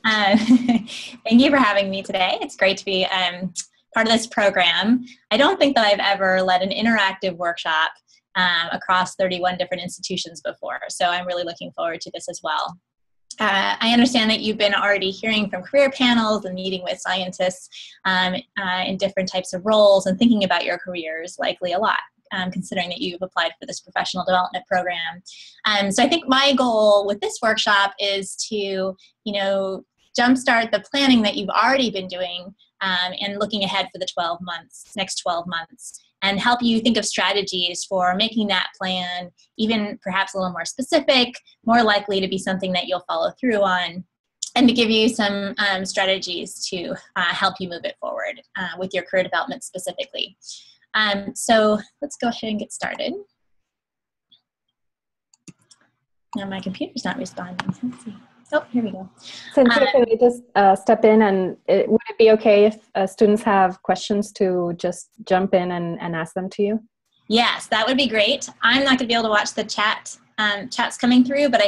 Uh, Thank you for having me today. It's great to be part of this program. I don't think that I've ever led an interactive workshop across 31 different institutions before, so I'm really looking forward to this as well. I understand that you've been already hearing from career panels and meeting with scientists in different types of roles and thinking about your careers likely a lot. Considering that you've applied for this professional development program. So I think my goal with this workshop is to, jumpstart the planning that you've already been doing and looking ahead for the next 12 months, and help you think of strategies for making that plan even perhaps a little more specific, more likely to be something that you'll follow through on, and to give you some strategies to help you move it forward with your career development specifically. So let's go ahead and get started. Now my computer's not responding. Let's see. Oh, here we go. Cynthia, can I just step in, and would it be okay if students have questions to just jump in and ask them to you? Yes, that would be great. I'm not going to be able to watch the chats coming through, but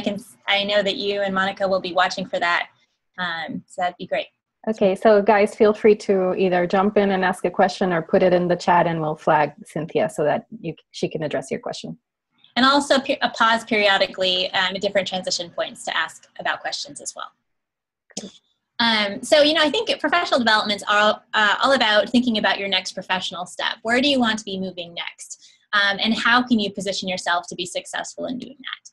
I know that you and Monica will be watching for that. So that'd be great. Okay, so guys, feel free to either jump in and ask a question or put it in the chat, and we'll flag Cynthia so that she can address your question. And also pause periodically at different transition points to ask about questions as well. Okay. So, I think professional development is all about thinking about your next professional step. Where do you want to be moving next? And how can you position yourself to be successful in doing that?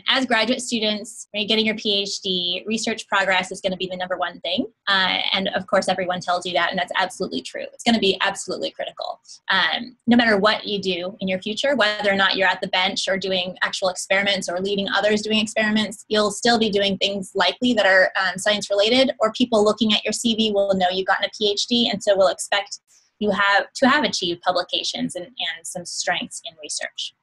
As graduate students, when you're getting your PhD, research progress is going to be the #1 thing. And of course, everyone tells you that, and that's absolutely true. It's going to be absolutely critical. No matter what you do in your future, whether or not you're at the bench or doing actual experiments or leading others doing experiments, you'll still be doing things likely that are science related, or people looking at your CV will know you've gotten a PhD, and so will expect you to have achieved publications and some strengths in research.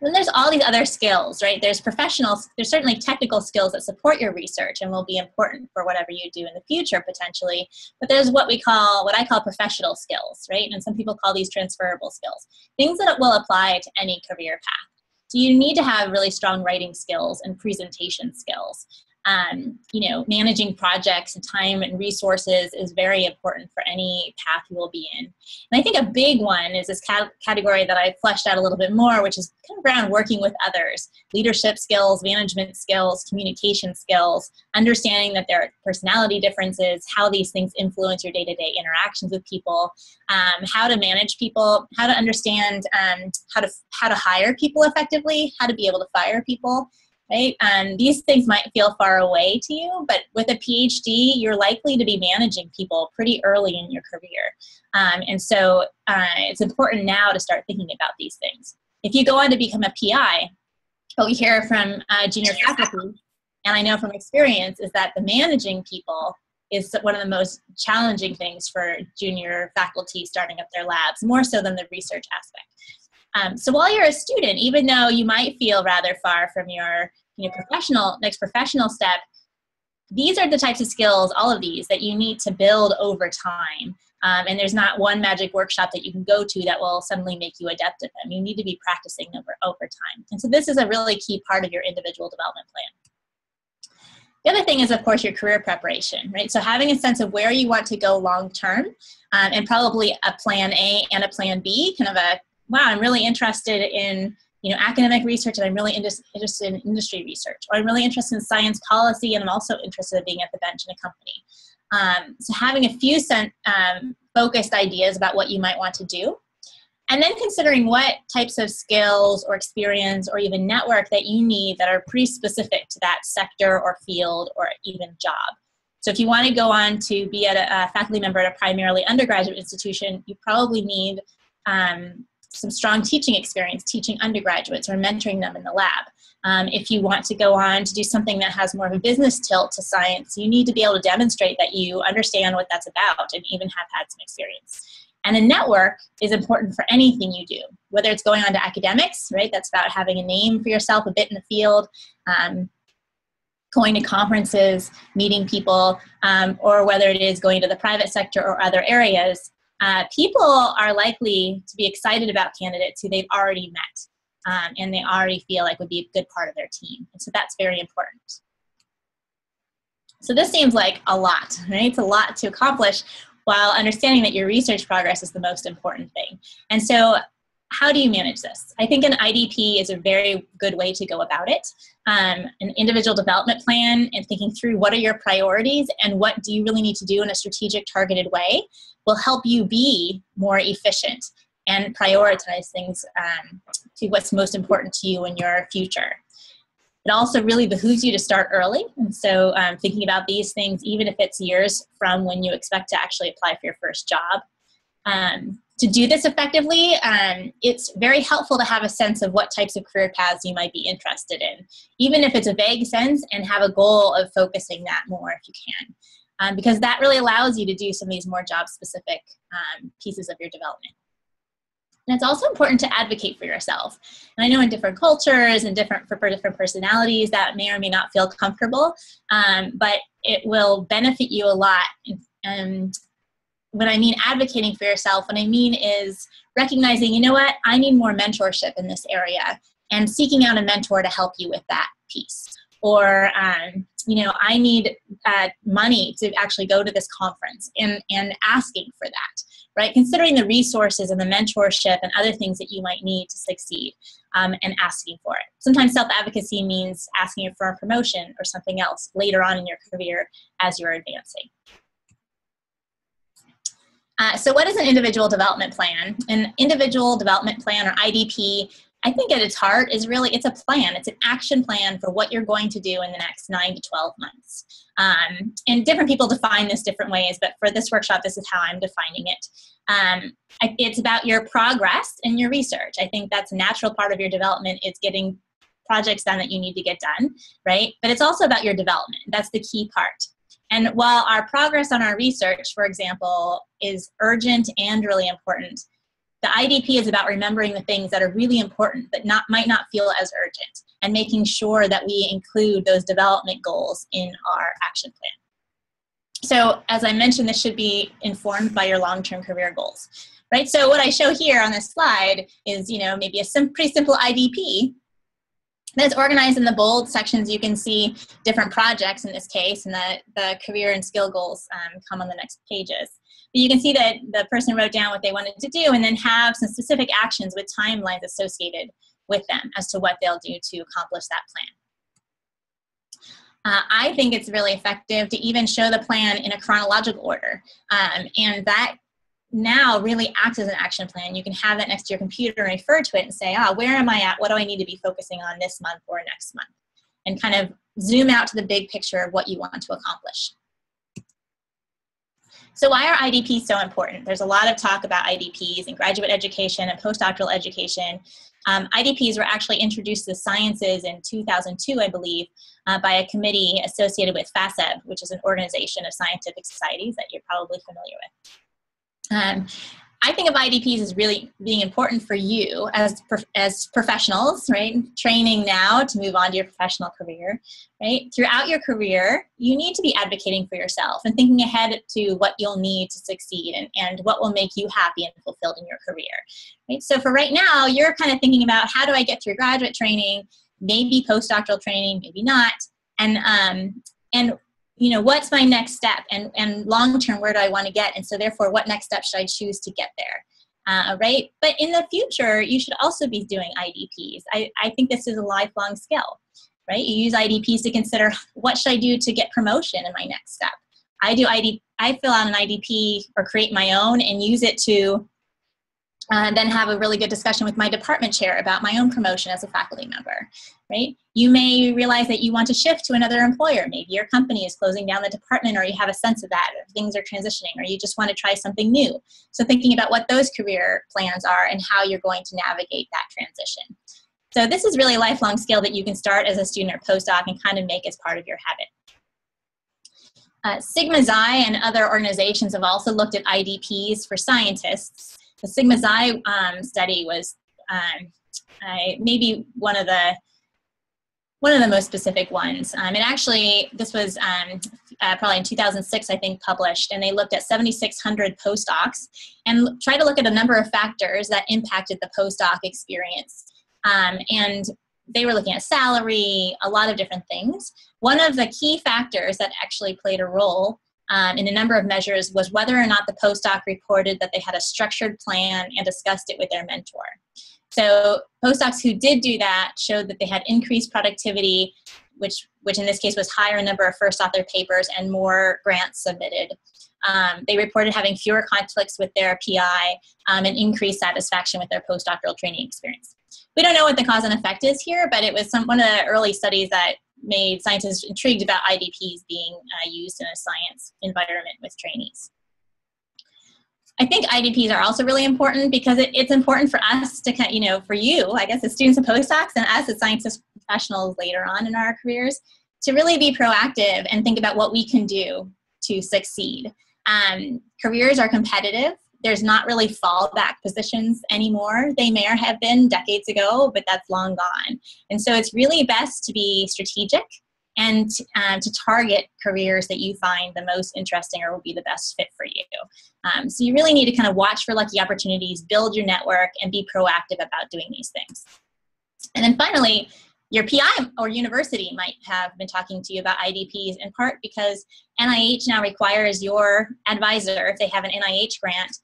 Then there's all these other skills, right? There's certainly technical skills that support your research and will be important for whatever you do in the future potentially, but there's what I call professional skills, right? And some people call these transferable skills, things that will apply to any career path. So you need to have really strong writing skills and presentation skills. Managing projects and time and resources is very important for any path you will be in. And I think a big one is this category that I fleshed out a little bit more, which is kind of around working with others, leadership skills, management skills, communication skills, understanding that there are personality differences, how these things influence your day-to-day interactions with people, how to manage people, how to understand how to hire people effectively, how to be able to fire people. Right? These things might feel far away to you, but with a PhD, you're likely to be managing people pretty early in your career. And so it's important now to start thinking about these things. If you go on to become a PI, what we hear from junior faculty, and I know from experience, is that the managing people is one of the most challenging things for junior faculty starting up their labs, more so than the research aspect. So while you're a student, even though you might feel rather far from your next professional step, these are the types of skills, all of these, that you need to build over time. And there's not one magic workshop that you can go to that will suddenly make you adept at them. You need to be practicing over time. And so this is a really key part of your individual development plan. The other thing is, of course, your career preparation, right? So having a sense of where you want to go long term, and probably a plan A and a plan B, kind of a, wow, I'm really interested in academic research, and I'm really interested in industry research, or I'm really interested in science policy, and I'm also interested in being at the bench in a company. So having a few focused ideas about what you might want to do, and then considering what types of skills or experience or even network that you need that are pretty specific to that sector or field or even job. So if you want to go on to be a faculty member at a primarily undergraduate institution, you probably need some strong teaching experience, teaching undergraduates or mentoring them in the lab. If you want to go on to do something that has more of a business tilt to science, you need to be able to demonstrate that you understand what that's about and even have had some experience. And a network is important for anything you do, whether it's going on to academics, right? That's about having a name for yourself, a bit in the field, going to conferences, meeting people, or whether it is going to the private sector or other areas. People are likely to be excited about candidates who they've already met. and they already feel like would be a good part of their team. And so that's very important. So this seems like a lot, right? It's a lot to accomplish while understanding that your research progress is the most important thing. And so how do you manage this? I think an IDP is a very good way to go about it. An individual development plan and thinking through what are your priorities and what do you really need to do in a strategic, targeted way will help you be more efficient and prioritize things to what's most important to you in your future. It also really behooves you to start early. And so thinking about these things, even if it's years from when you expect to actually apply for your first job. To do this effectively, it's very helpful to have a sense of what types of career paths you might be interested in, even if it's a vague sense, and have a goal of focusing that more if you can, because that really allows you to do some of these more job-specific pieces of your development. And it's also important to advocate for yourself. And I know in different cultures and for different personalities that may or may not feel comfortable, but it will benefit you a lot. And when I mean advocating for yourself, what I mean is recognizing, you know what, I need more mentorship in this area, and seeking out a mentor to help you with that piece. Or, you know, I need money to actually go to this conference, and asking for that, right? Considering the resources and the mentorship and other things that you might need to succeed, and asking for it. Sometimes self-advocacy means asking for a promotion or something else later on in your career as you're advancing. So what is an individual development plan? An individual development plan, or IDP, I think at its heart is really, it's a plan. It's an action plan for what you're going to do in the next 9 to 12 months. And different people define this different ways, but for this workshop, this is how I'm defining it. It's about your progress and your research. I think that's a natural part of your development. It's getting projects done that you need to get done, right? But it's also about your development. That's the key part. And while our progress on our research, for example, is urgent and really important, the IDP is about remembering the things that are really important but might not feel as urgent, and making sure that we include those development goals in our action plan. So as I mentioned, this should be informed by your long-term career goals, right? So what I show here on this slide is, you know, maybe a pretty simple IDP that's organized in the bold sections. You can see different projects in this case, and the career and skill goals come on the next pages. But you can see that the person wrote down what they wanted to do, and then have some specific actions with timelines associated with them as to what they'll do to accomplish that plan. I think it's really effective to even show the plan in a chronological order, and that now really acts as an action plan. You can have that next to your computer and refer to it and say, where am I at? What do I need to be focusing on this month or next month? And kind of zoom out to the big picture of what you want to accomplish. So why are IDPs so important? There's a lot of talk about IDPs in graduate education and postdoctoral education. IDPs were actually introduced to the sciences in 2002, I believe, by a committee associated with FASEB, which is an organization of scientific societies that you're probably familiar with. I think of IDPs as really being important for you as professionals, right? Training now to move on to your professional career, right? Throughout your career, you need to be advocating for yourself and thinking ahead to what you'll need to succeed, and what will make you happy and fulfilled in your career, right? So for right now, you're kind of thinking about, how do I get through graduate training, maybe postdoctoral training, maybe not, and you know, what's my next step, and long-term, where do I want to get? And so therefore, what next step should I choose to get there, right? But in the future, you should also be doing IDPs. I think this is a lifelong skill, right? You use IDPs to consider, what should I do to get promotion in my next step? I fill out an IDP or create my own and use it to then have a really good discussion with my department chair about my own promotion as a faculty member, right? You may realize that you want to shift to another employer. Maybe your company is closing down the department, or you have a sense of that, or things are transitioning, or you just want to try something new. So thinking about what those career plans are and how you're going to navigate that transition. So this is really a lifelong skill that you can start as a student or postdoc and kind of make as part of your habit. Sigma Xi and other organizations have also looked at IDPs for scientists. The Sigma Xi study was maybe one of the most specific ones. And actually, this was probably in 2006, I think, published, and they looked at 7,600 postdocs and tried to look at a number of factors that impacted the postdoc experience And they were looking at salary, a lot of different things. One of the key factors that actually played a role in a number of measures was whether or not the postdoc reported that they had a structured plan and discussed it with their mentor. So postdocs who did do that showed that they had increased productivity, which in this case was higher number of first author papers and more grants submitted. They reported having fewer conflicts with their PI and increased satisfaction with their postdoctoral training experience. We don't know what the cause and effect is here, but it was one of the early studies that made scientists intrigued about IDPs being used in a science environment with trainees. I think IDPs are also really important because it's important for us to, for you, I guess, as students and postdocs, and us as scientists professionals later on in our careers, to really be proactive and think about what we can do to succeed. Careers are competitive. There's not really fallback positions anymore. They may have been decades ago, but that's long gone. And so it's really best to be strategic and to target careers that you find the most interesting or will be the best fit for you. So you really need to kind of watch for lucky opportunities, build your network, and be proactive about doing these things. And then finally, your PI or university might have been talking to you about IDPs in part because NIH now requires your advisor, if they have an NIH grant,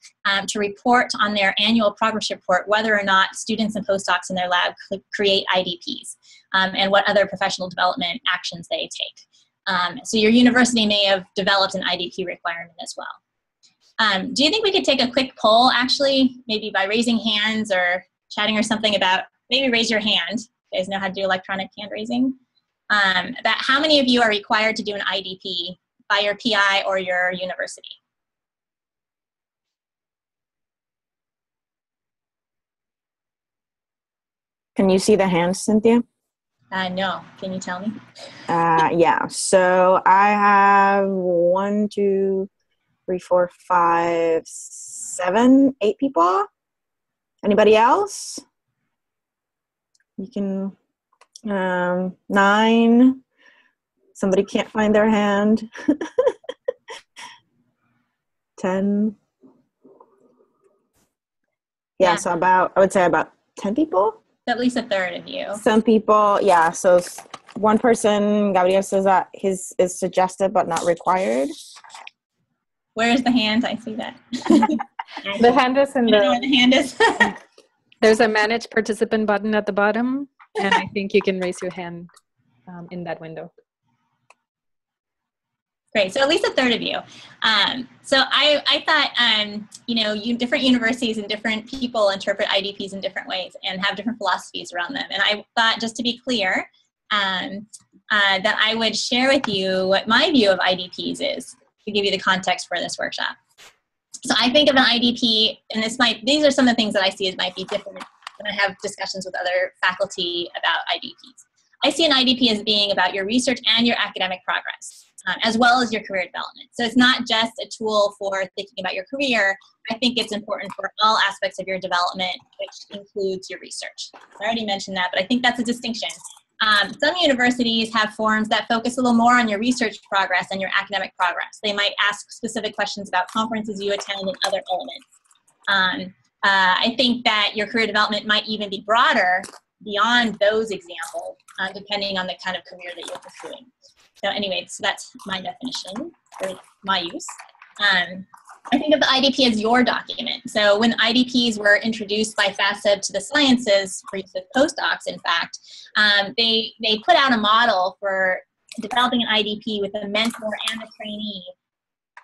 to report on their annual progress report whether or not students and postdocs in their lab create IDPs and what other professional development actions they take. So your university may have developed an IDP requirement as well. Do you think we could take a quick poll, actually, maybe by raising hands or chatting or something about, maybe raise your hand. You guys know how to do electronic hand raising. About how many of you are required to do an IDP by your PI or your university? Can you see the hands, Cynthia? No. Can you tell me? Yeah. So I have 1, 2, 3, 4, 5, 7, 8 people. Anybody else? You can, 9, somebody can't find their hand. 10. Yeah, so I would say about 10 people. At least a third of you. Some people, yeah, so one person, Gabriel, says that his is suggested but not required. Where's the hand? I see that. The hand is in I don't know where the hand is. There's a manage participant button at the bottom, and I think you can raise your hand in that window. Great, so at least a third of you. So I thought, different universities and different people interpret IDPs in different ways and have different philosophies around them. And I thought, just to be clear, that I would share with you what my view of IDPs is to give you the context for this workshop. So I think of an IDP, and these are some of the things that I see as might be different when I have discussions with other faculty about IDPs. I see an IDP as being about your research and your academic progress, as well as your career development. So it's not just a tool for thinking about your career. I think it's important for all aspects of your development, which includes your research. I already mentioned that, but I think that's a distinction. Some universities have forums that focus a little more on your research progress and your academic progress. They might ask specific questions about conferences you attend and other elements. I think that your career development might even be broader beyond those examples, depending on the kind of career that you're pursuing. So anyway, so that's my definition, or my use. I think of the IDP as your document. So when IDPs were introduced by FASEB to the sciences, for postdocs, in fact, they put out a model for developing an IDP with a mentor and a trainee,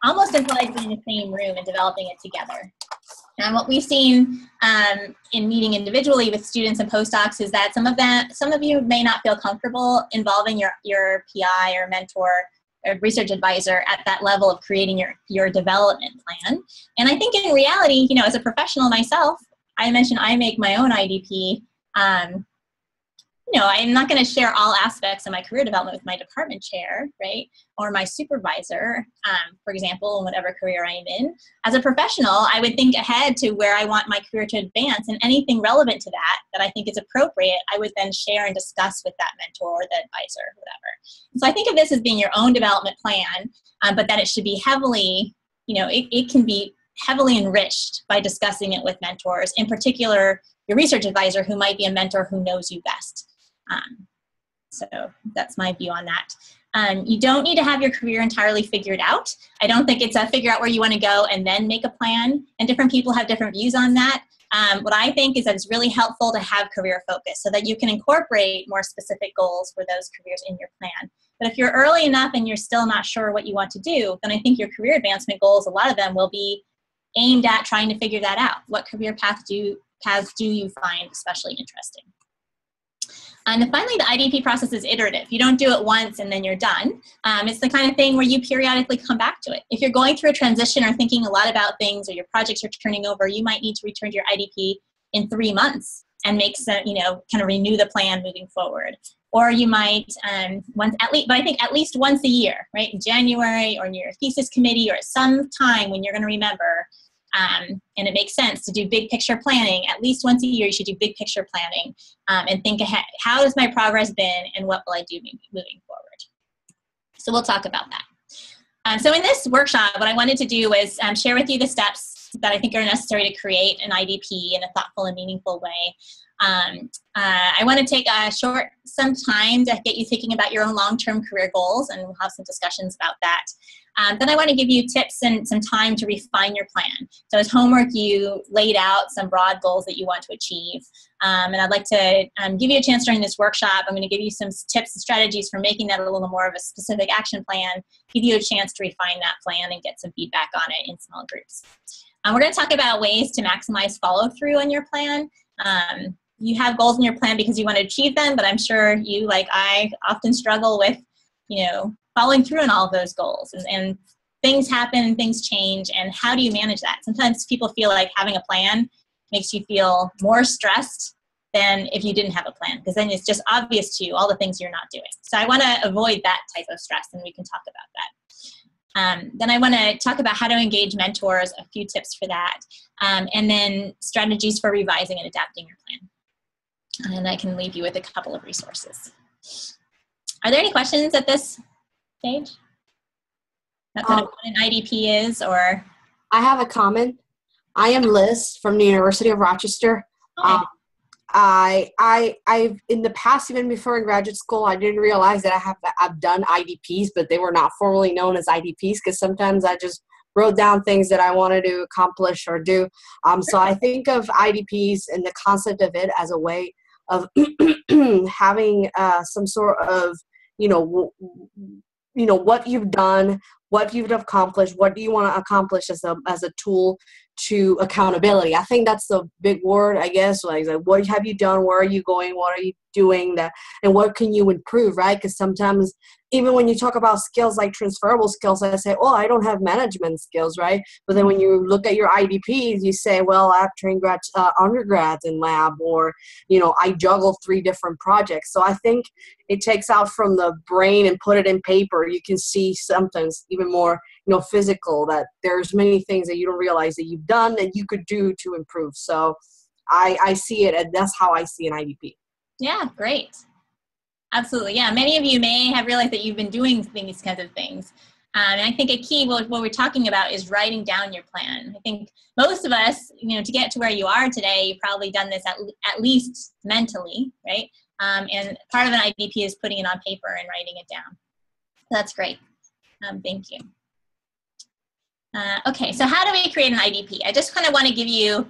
almost implied being in the same room and developing it together. And what we've seen in meeting individually with students and postdocs is that some of you may not feel comfortable involving your PI or mentor or research advisor at that level of creating your development plan. And I think in reality, as a professional myself, I mentioned I make my own IDP. I'm not going to share all aspects of my career development with my department chair, right? Or my supervisor, for example, in whatever career I'm in. As a professional, I would think ahead to where I want my career to advance, and anything relevant to that I think is appropriate, I would then share and discuss with that mentor or the advisor, or whatever. So I think of this as being your own development plan, but that it should be heavily, it can be heavily enriched by discussing it with mentors, in particular your research advisor, who might be a mentor who knows you best. So that's my view on that. You don't need to have your career entirely figured out. I don't think it's a figure out where you want to go and then make a plan. And different people have different views on that. What I think is that it's really helpful to have career focus so that you can incorporate more specific goals for those careers in your plan. But if you're early enough and you're still not sure what you want to do, then I think your career advancement goals, a lot of them will be aimed at trying to figure that out. What career paths do you find especially interesting? And then finally, the IDP process is iterative. You don't do it once and then you're done. It's the kind of thing where you periodically come back to it. If you're going through a transition or thinking a lot about things, or your projects are turning over, you might need to return to your IDP in 3 months and make some, kind of renew the plan moving forward. Or you might, at least once a year, right? In January or in your thesis committee or at some time when you're going to remember, and it makes sense to do big picture planning. At least once a year, you should do big picture planning and think ahead. How has my progress been and what will I do moving forward? So we'll talk about that. So in this workshop, what I wanted to do was share with you the steps that I think are necessary to create an IDP in a thoughtful and meaningful way. I want to take some time to get you thinking about your own long-term career goals, and we'll have some discussions about that. Then I want to give you tips and some time to refine your plan. So as homework, you laid out some broad goals that you want to achieve. And I'd like to give you a chance during this workshop. I'm going to give you some tips and strategies for making that a little more of a specific action plan, give you a chance to refine that plan and get some feedback on it in small groups. We're going to talk about ways to maximize follow-through on your plan. You have goals in your plan because you want to achieve them, but I'm sure you, like I, often struggle with, following through on all of those goals. And things happen and things change, and how do you manage that? Sometimes people feel like having a plan makes you feel more stressed than if you didn't have a plan, because then it's just obvious to you all the things you're not doing. So I want to avoid that type of stress, and we can talk about that. Then I want to talk about how to engage mentors, a few tips for that, and then strategies for revising and adapting your plan. And I can leave you with a couple of resources. Are there any questions at this stage? About kind of what an IDP is, or? I have a comment. I am Liz from the University of Rochester. Okay. I've in the past, even before in graduate school, I didn't realize that I've done IDPs, but they were not formally known as IDPs, because sometimes I just wrote down things that I wanted to accomplish or do. So I think of IDPs and the concept of it as a way of having some sort of, what you've done, what you've accomplished, what do you want to accomplish as a tool to accountability. I think that's the big word, I guess. Like what have you done? Where are you going? What are you doing? And what can you improve, right? Because sometimes, even when you talk about skills like transferable skills, I say, I don't have management skills, right? But then when you look at your IDPs, you say, well, I've trained undergrads in lab, or, I juggle 3 different projects. So I think it takes out from the brain and put it in paper. You can see sometimes even more, physical, that there's many things that you don't realize that you've done that you could do to improve. So I see it, and that's how I see an IDP. Yeah, great. Absolutely. Yeah, many of you may have realized that you've been doing these kinds of things. And I think a key, what we're talking about, is writing down your plan. I think most of us, to get to where you are today, you've probably done this at least mentally, right? And part of an IDP is putting it on paper and writing it down. That's great. Thank you. Okay, so how do we create an IDP? I just kind of want to give you,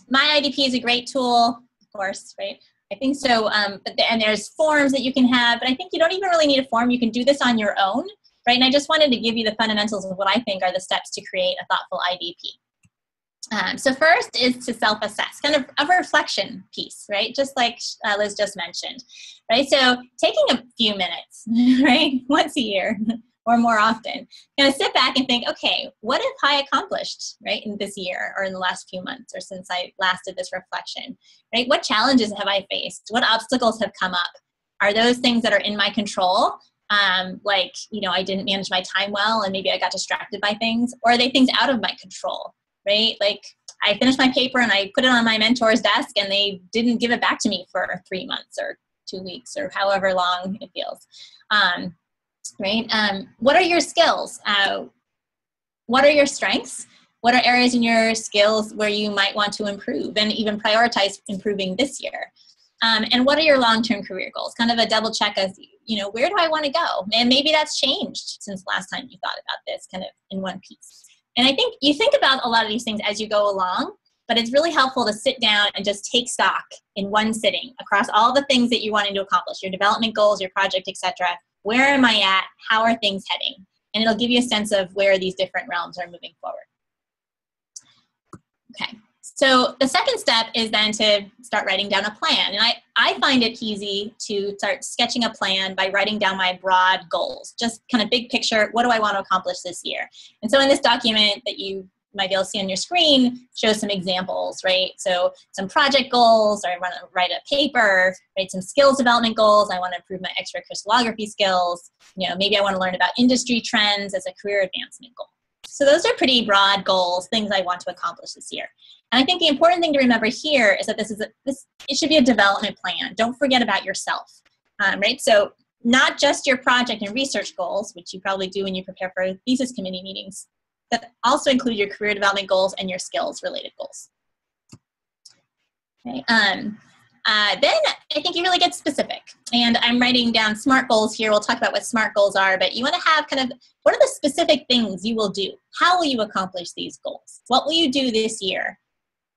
my IDP is a great tool, of course, right? I think so, and there's forms that you can have, but I think you don't even really need a form. You can do this on your own, right? And I just wanted to give you the fundamentals of what I think are the steps to create a thoughtful IDP. So first is to self-assess, kind of a reflection piece, right? Just like Liz just mentioned, right? So taking a few minutes, right? Once a year or more often, sit back and think, okay, what have I accomplished, right, in this year or in the last few months or since I last did this reflection, right? What challenges have I faced? What obstacles have come up? Are those things that are in my control? I didn't manage my time well and maybe I got distracted by things, or are they things out of my control, right? Like I finished my paper and I put it on my mentor's desk and they didn't give it back to me for 3 months or 2 weeks or however long it feels. Right? What are your skills? What are your strengths? What are areas in your skills where you might want to improve and even prioritize improving this year? And what are your long-term career goals? Kind of a double check as, where do I want to go? And maybe that's changed since last time you thought about this kind of in one piece. And I think you think about a lot of these things as you go along, but it's really helpful to sit down and just take stock in one sitting across all the things that you're wanting to accomplish, your development goals, your project, etc. Where am I at? How are things heading? And it'll give you a sense of where these different realms are moving forward. Okay, so the second step is then to start writing down a plan. And I find it easy to start sketching a plan by writing down my broad goals, just kind of big picture, what do I want to accomplish this year? And so in this document that you might be able to see on your screen shows some examples, right? So some project goals, or I want to write a paper, write some skills development goals. I want to improve my X-ray crystallography skills. Maybe I want to learn about industry trends as a career advancement goal. So those are pretty broad goals, things I want to accomplish this year. And I think the important thing to remember here is that it should be a development plan. Don't forget about yourself, right? So not just your project and research goals, which you probably do when you prepare for thesis committee meetings, but also include your career development goals and your skills related goals. Okay. Then I think you really get specific. And I'm writing down SMART goals here. We'll talk about what SMART goals are, but you want to have kind of, what are the specific things you will do? How will you accomplish these goals? What will you do this year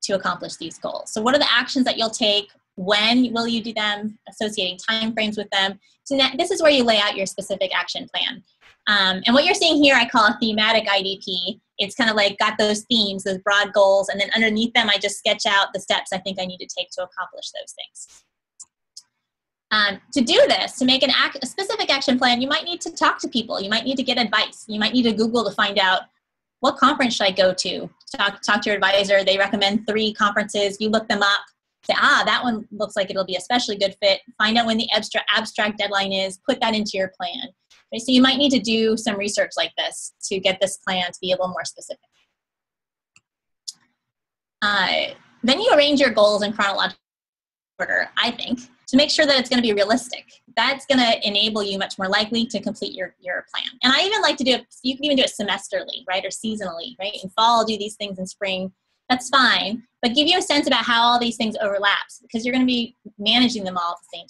to accomplish these goals? So what are the actions that you'll take? When will you do them? Associating timeframes with them. So this is where you lay out your specific action plan. And what you're seeing here, I call a thematic IDP. It's kind of like got those themes, those broad goals, and then underneath them, I just sketch out the steps I think I need to take to accomplish those things. To do this, to make a specific action plan, you might need to talk to people. You might need to get advice. You might need to Google to find out, what conference should I go to? Talk to your advisor. They recommend 3 conferences. You look them up. Say, that one looks like it'll be especially good fit. Find out when the abstract deadline is. Put that into your plan. Okay, so you might need to do some research like this to get this plan to be a little more specific. Then you arrange your goals in chronological order, I think, to make sure that it's going to be realistic. That's going to enable you much more likely to complete your plan. And I even like to do it, you can even do it semesterly, right, or seasonally, right? In fall, do these things in spring. That's fine, but give you a sense about how all these things overlap, because you're going to be managing them all at the same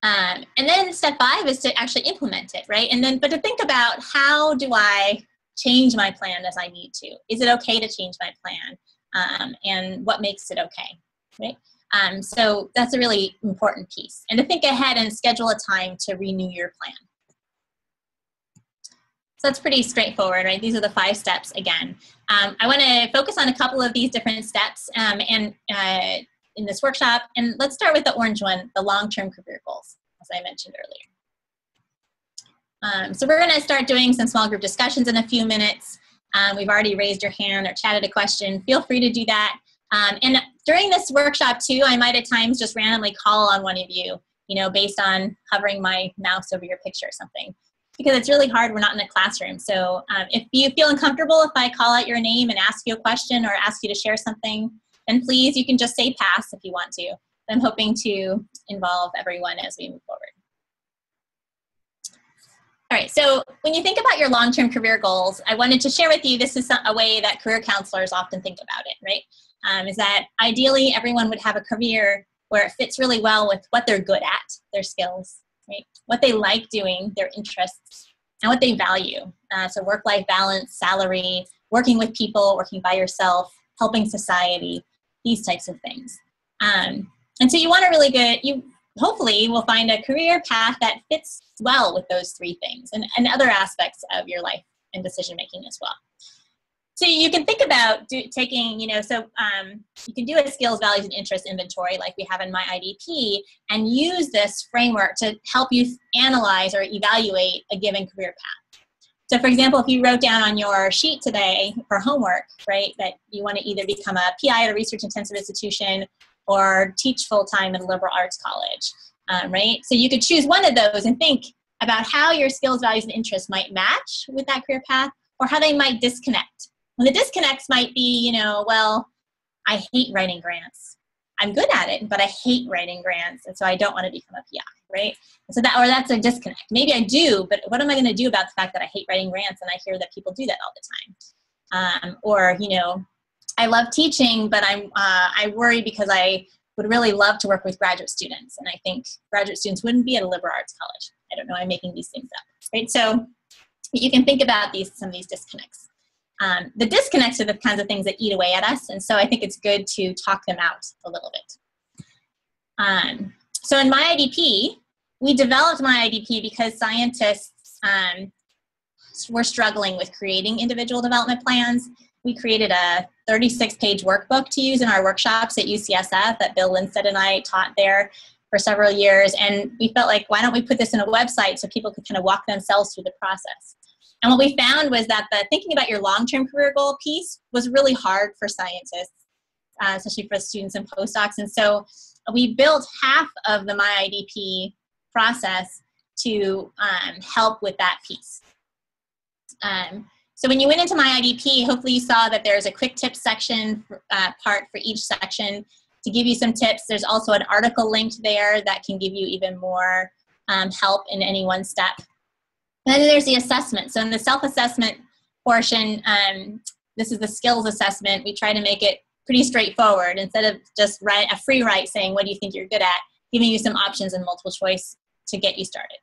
time. And then step 5 is to actually implement it, right? But to think about, how do I change my plan as I need to? Is it okay to change my plan? And what makes it okay, right? So that's a really important piece. And to think ahead and schedule a time to renew your plan. So that's pretty straightforward, right? These are the 5 steps again. I want to focus on a couple of these different steps in this workshop. And let's start with the orange one, the long-term career goals, as I mentioned earlier. So we're going to start doing some small group discussions in a few minutes. We've already raised your hand or chatted a question. Feel free to do that. And during this workshop too, I might at times just randomly call on one of you, based on hovering my mouse over your picture or something. Because it's really hard, we're not in a classroom. So if you feel uncomfortable, if I call out your name and ask you a question or ask you to share something, then please, you can just say pass if you want to. I'm hoping to involve everyone as we move forward. All right, so when you think about your long-term career goals, I wanted to share with you, this is a way that career counselors often think about it, right? Is that ideally everyone would have a career where it fits really well with what they're good at, their skills, right? What they like doing, their interests, and what they value. So work-life balance, salary, working with people, working by yourself, helping society, these types of things. And so you want a really good, you hopefully will find a career path that fits well with those 3 things and other aspects of your life and decision-making as well. So you can think about taking, you can do a skills, values, and interest inventory like we have in my IDP and use this framework to help you analyze or evaluate a given career path. So for example, if you wrote down on your sheet today for homework, right, that you want to either become a PI at a research-intensive institution or teach full-time at a liberal arts college, right? So you could choose one of those and think about how your skills, values, and interests might match with that career path or how they might disconnect. And the disconnects might be, well, I hate writing grants. I'm good at it, but I hate writing grants, and so I don't want to become a PI, right? So that's a disconnect. Maybe I do, but what am I going to do about the fact that I hate writing grants and I hear that people do that all the time? Or, I love teaching, but I worry because I would really love to work with graduate students, and I think graduate students wouldn't be at a liberal arts college. I don't know, I'm making these things up, right? So you can think about some of these disconnects. The disconnects are the kinds of things that eat away at us, and so I think it's good to talk them out a little bit. So in my IDP, we developed my IDP because scientists were struggling with creating individual development plans. We created a 36-page workbook to use in our workshops at UCSF that Bill Linstead and I taught there for several years, and we felt like, why don't we put this in a website so people could kind of walk themselves through the process. And what we found was that the thinking about your long-term career goal piece was really hard for scientists, especially for students and postdocs. And so we built half of the MyIDP process to help with that piece. So when you went into MyIDP, hopefully you saw that there's a quick tips section part for each section to give you some tips. There's also an article linked there that can give you even more help in any one step. And then there's the assessment. So in the self-assessment portion, this is the skills assessment. We try to make it pretty straightforward. Instead of just a free write saying, what do you think you're good at, giving you some options and multiple choice to get you started.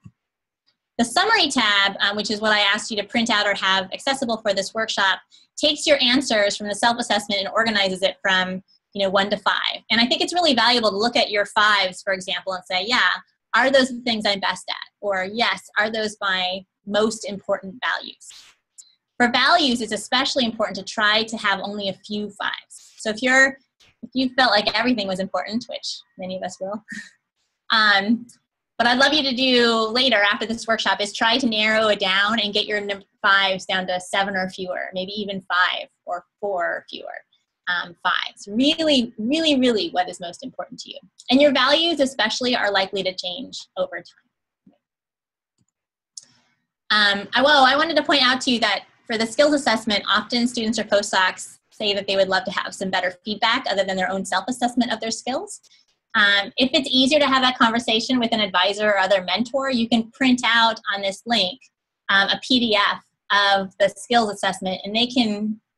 The summary tab, which is what I asked you to print out or have accessible for this workshop, takes your answers from the self-assessment and organizes it from 1 to 5. And I think it's really valuable to look at your 5s, for example, and say, yeah, are those the things I'm best at? Or yes, are those my most important values? For values, it's especially important to try to have only a few 5s. So if you felt like everything was important, which many of us will, what I'd love you to do later after this workshop is try to narrow it down and get your 5s down to 7 or fewer, maybe even 5 or 4 or fewer. 5s. Really, really, really what is most important to you. And your values especially are likely to change over time. I wanted to point out to you that for the skills assessment, often students or postdocs say that they would love to have some better feedback other than their own self-assessment of their skills. If it's easier to have that conversation with an advisor or other mentor, you can print out on this link a PDF of the skills assessment, and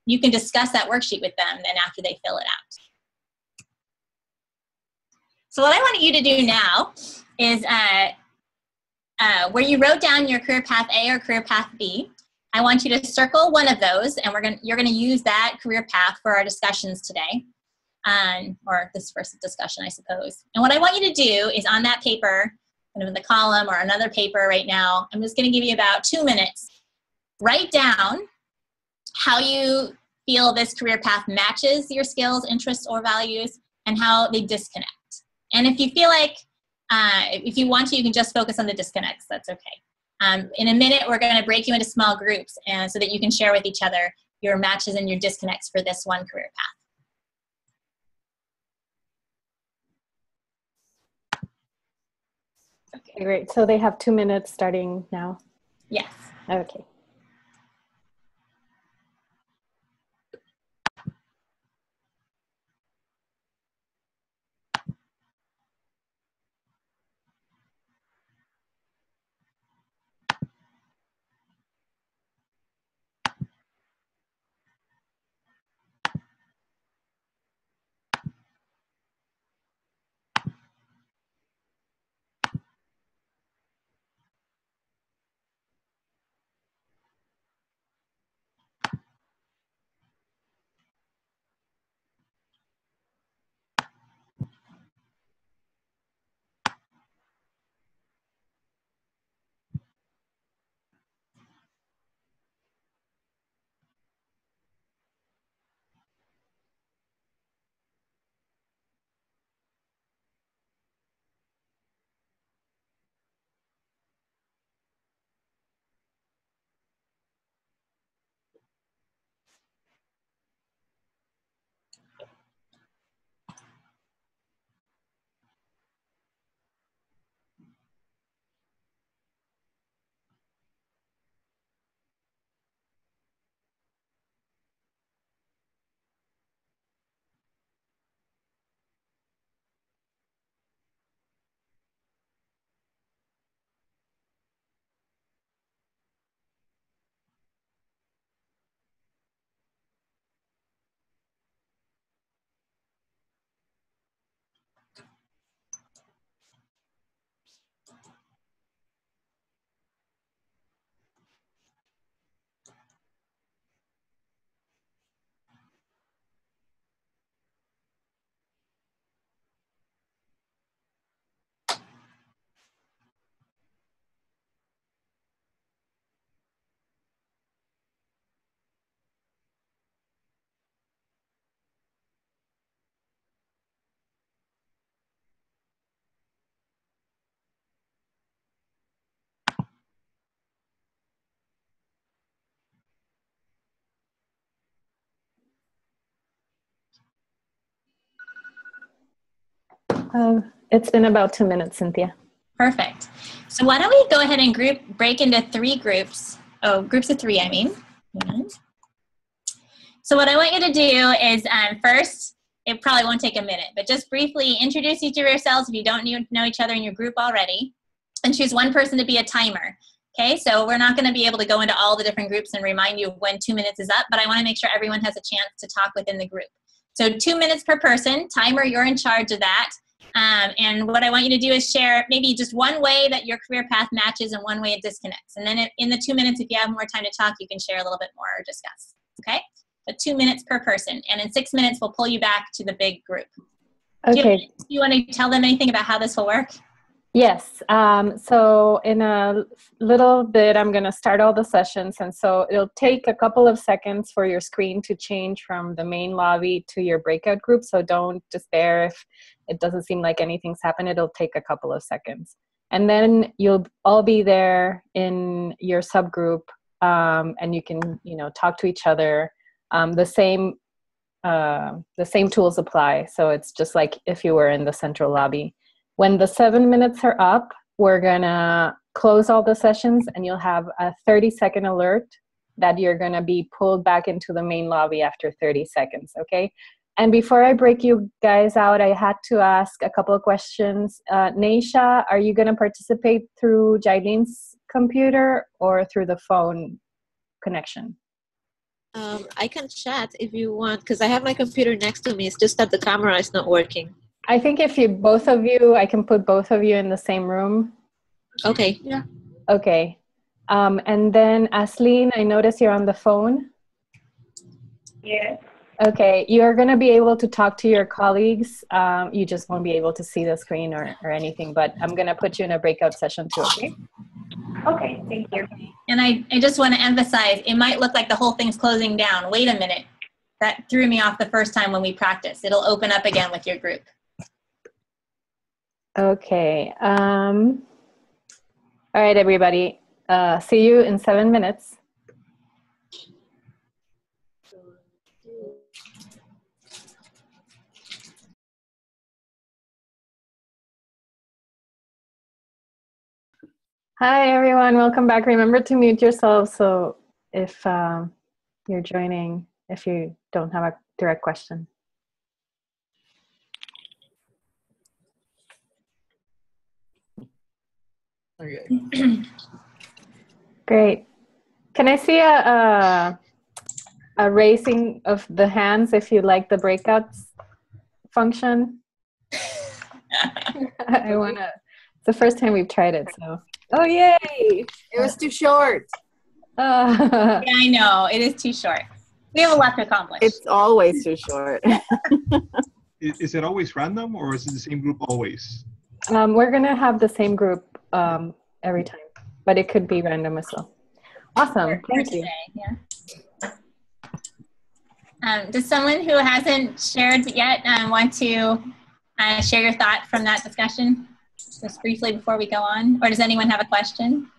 you can discuss that worksheet with them then after they fill it out. So what I want you to do now is where you wrote down your career path A or career path B, I want you to circle one of those, and you're going to use that career path for our discussions today, or this first discussion, I suppose. And what I want you to do is on that paper, kind of in the column or another paper right now, I'm just going to give you about 2 minutes. Write down how you feel this career path matches your skills, interests, or values, and how they disconnect. And if you feel like, if you want to, you can just focus on the disconnects. That's okay. In a minute, we're going to break you into small groups so that you can share with each other your matches and your disconnects for this one career path. Okay, great. So they have 2 minutes starting now? Yes. Okay. It's been about 2 minutes, Cynthia. Perfect. So why don't we go ahead and break into 3 groups. Oh, groups of 3, I mean. So what I want you to do is first, it probably won't take a minute, but just briefly introduce each of yourselves if you don't know each other in your group already, and choose one person to be a timer. Okay, so we're not going to be able to go into all the different groups and remind you when 2 minutes is up, but I want to make sure everyone has a chance to talk within the group. So 2 minutes per person. Timer, you're in charge of that. And what I want you to do is share maybe just one way that your career path matches and one way it disconnects. And then in the 2 minutes, if you have more time to talk, you can share a little bit more or discuss. Okay? So 2 minutes per person. And in 6 minutes, we'll pull you back to the big group. Okay. Do you want to tell them anything about how this will work? Yes. So in a little bit, I'm going to start all the sessions. And so it'll take a couple of seconds for your screen to change from the main lobby to your breakout group. So don't despair if it doesn't seem like anything's happened. It'll take a couple of seconds. And then you'll all be there in your subgroup, and you can, talk to each other. The same tools apply. So it's just like if you were in the central lobby. When the 7 minutes are up, we're gonna close all the sessions, and you'll have a 30-second alert that you're gonna be pulled back into the main lobby after 30 seconds, okay? And before I break you guys out, I had to ask a couple of questions. Neisha, are you gonna participate through Jaileen's computer or through the phone connection? I can chat if you want, because I have my computer next to me. It's just that the camera is not working. I think if I can put both of you in the same room. Okay. Yeah. Okay. And then Asleen, I notice you're on the phone. Yes. Okay. You're going to be able to talk to your colleagues. You just won't be able to see the screen or anything, but I'm going to put you in a breakout session too, okay? Okay, thank you. And I just want to emphasize, it might look like the whole thing's closing down. Wait a minute. That threw me off the first time when we practiced. It'll open up again with your group. Okay. All right, everybody. See you in 7 minutes. Hi, everyone. Welcome back. Remember to mute yourselves so if you're joining, if you don't have a direct question. Okay. Great. Can I see a raising of the hands if you like the breakouts function? I wanna. It's the first time we've tried it, so. Oh yay! It was too short. Yeah, I know. It is too short. We have a lot to accomplish. It's always too short. Is it always random, or is it the same group always? We're gonna have the same group every time, but it could be random as well. Awesome, thank you. Does someone who hasn't shared yet want to share your thought from that discussion, just briefly before we go on? Or does anyone have a question?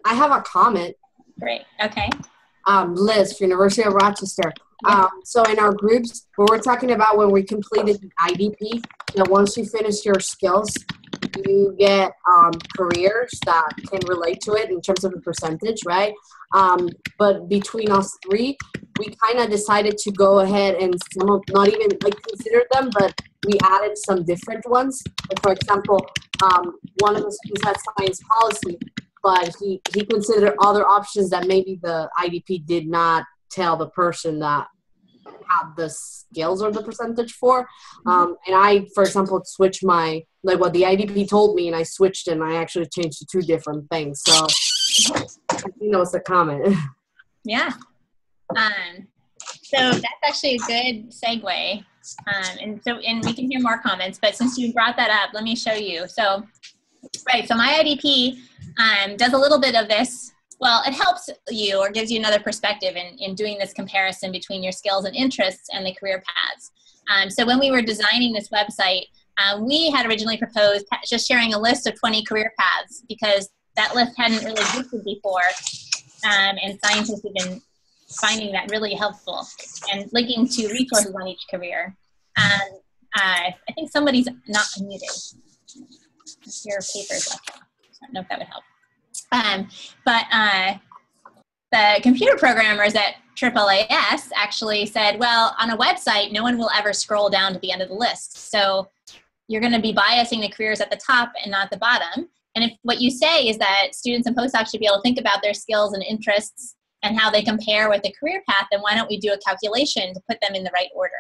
I have a comment. Great, okay. Liz, University of Rochester. So in our groups, we're talking about when we completed the IDP, that once you finish your skills, you get careers that can relate to it in terms of the percentage, right? But between us three, we kind of decided to go ahead and not even consider them, but we added some different ones. Like for example, one of the students had science policy, but he considered other options that maybe the IDP did not tell the person that had the skills or the percentage for. And I, for example, switched what the IDP told me, and I switched and I actually changed to 2 different things. So I think that was a comment. Yeah. So that's actually a good segue. And we can hear more comments, but since you brought that up, let me show you. So, right, so my IDP does a little bit of this. Well, it helps you or gives you another perspective in doing this comparison between your skills and interests and the career paths. So when we were designing this website, we had originally proposed just sharing a list of 20 career paths because that list hadn't really existed before. and scientists have been finding that really helpful and linking to resources on each career. And I think somebody's not unmuted. Your paper's left off. I don't know if that would help. The computer programmers at AAAS actually said, well, on a website, no one will ever scroll down to the end of the list. So you're going to be biasing the careers at the top and not the bottom. And if what you say is that students and postdocs should be able to think about their skills and interests and how they compare with the career path, then why don't we do a calculation to put them in the right order?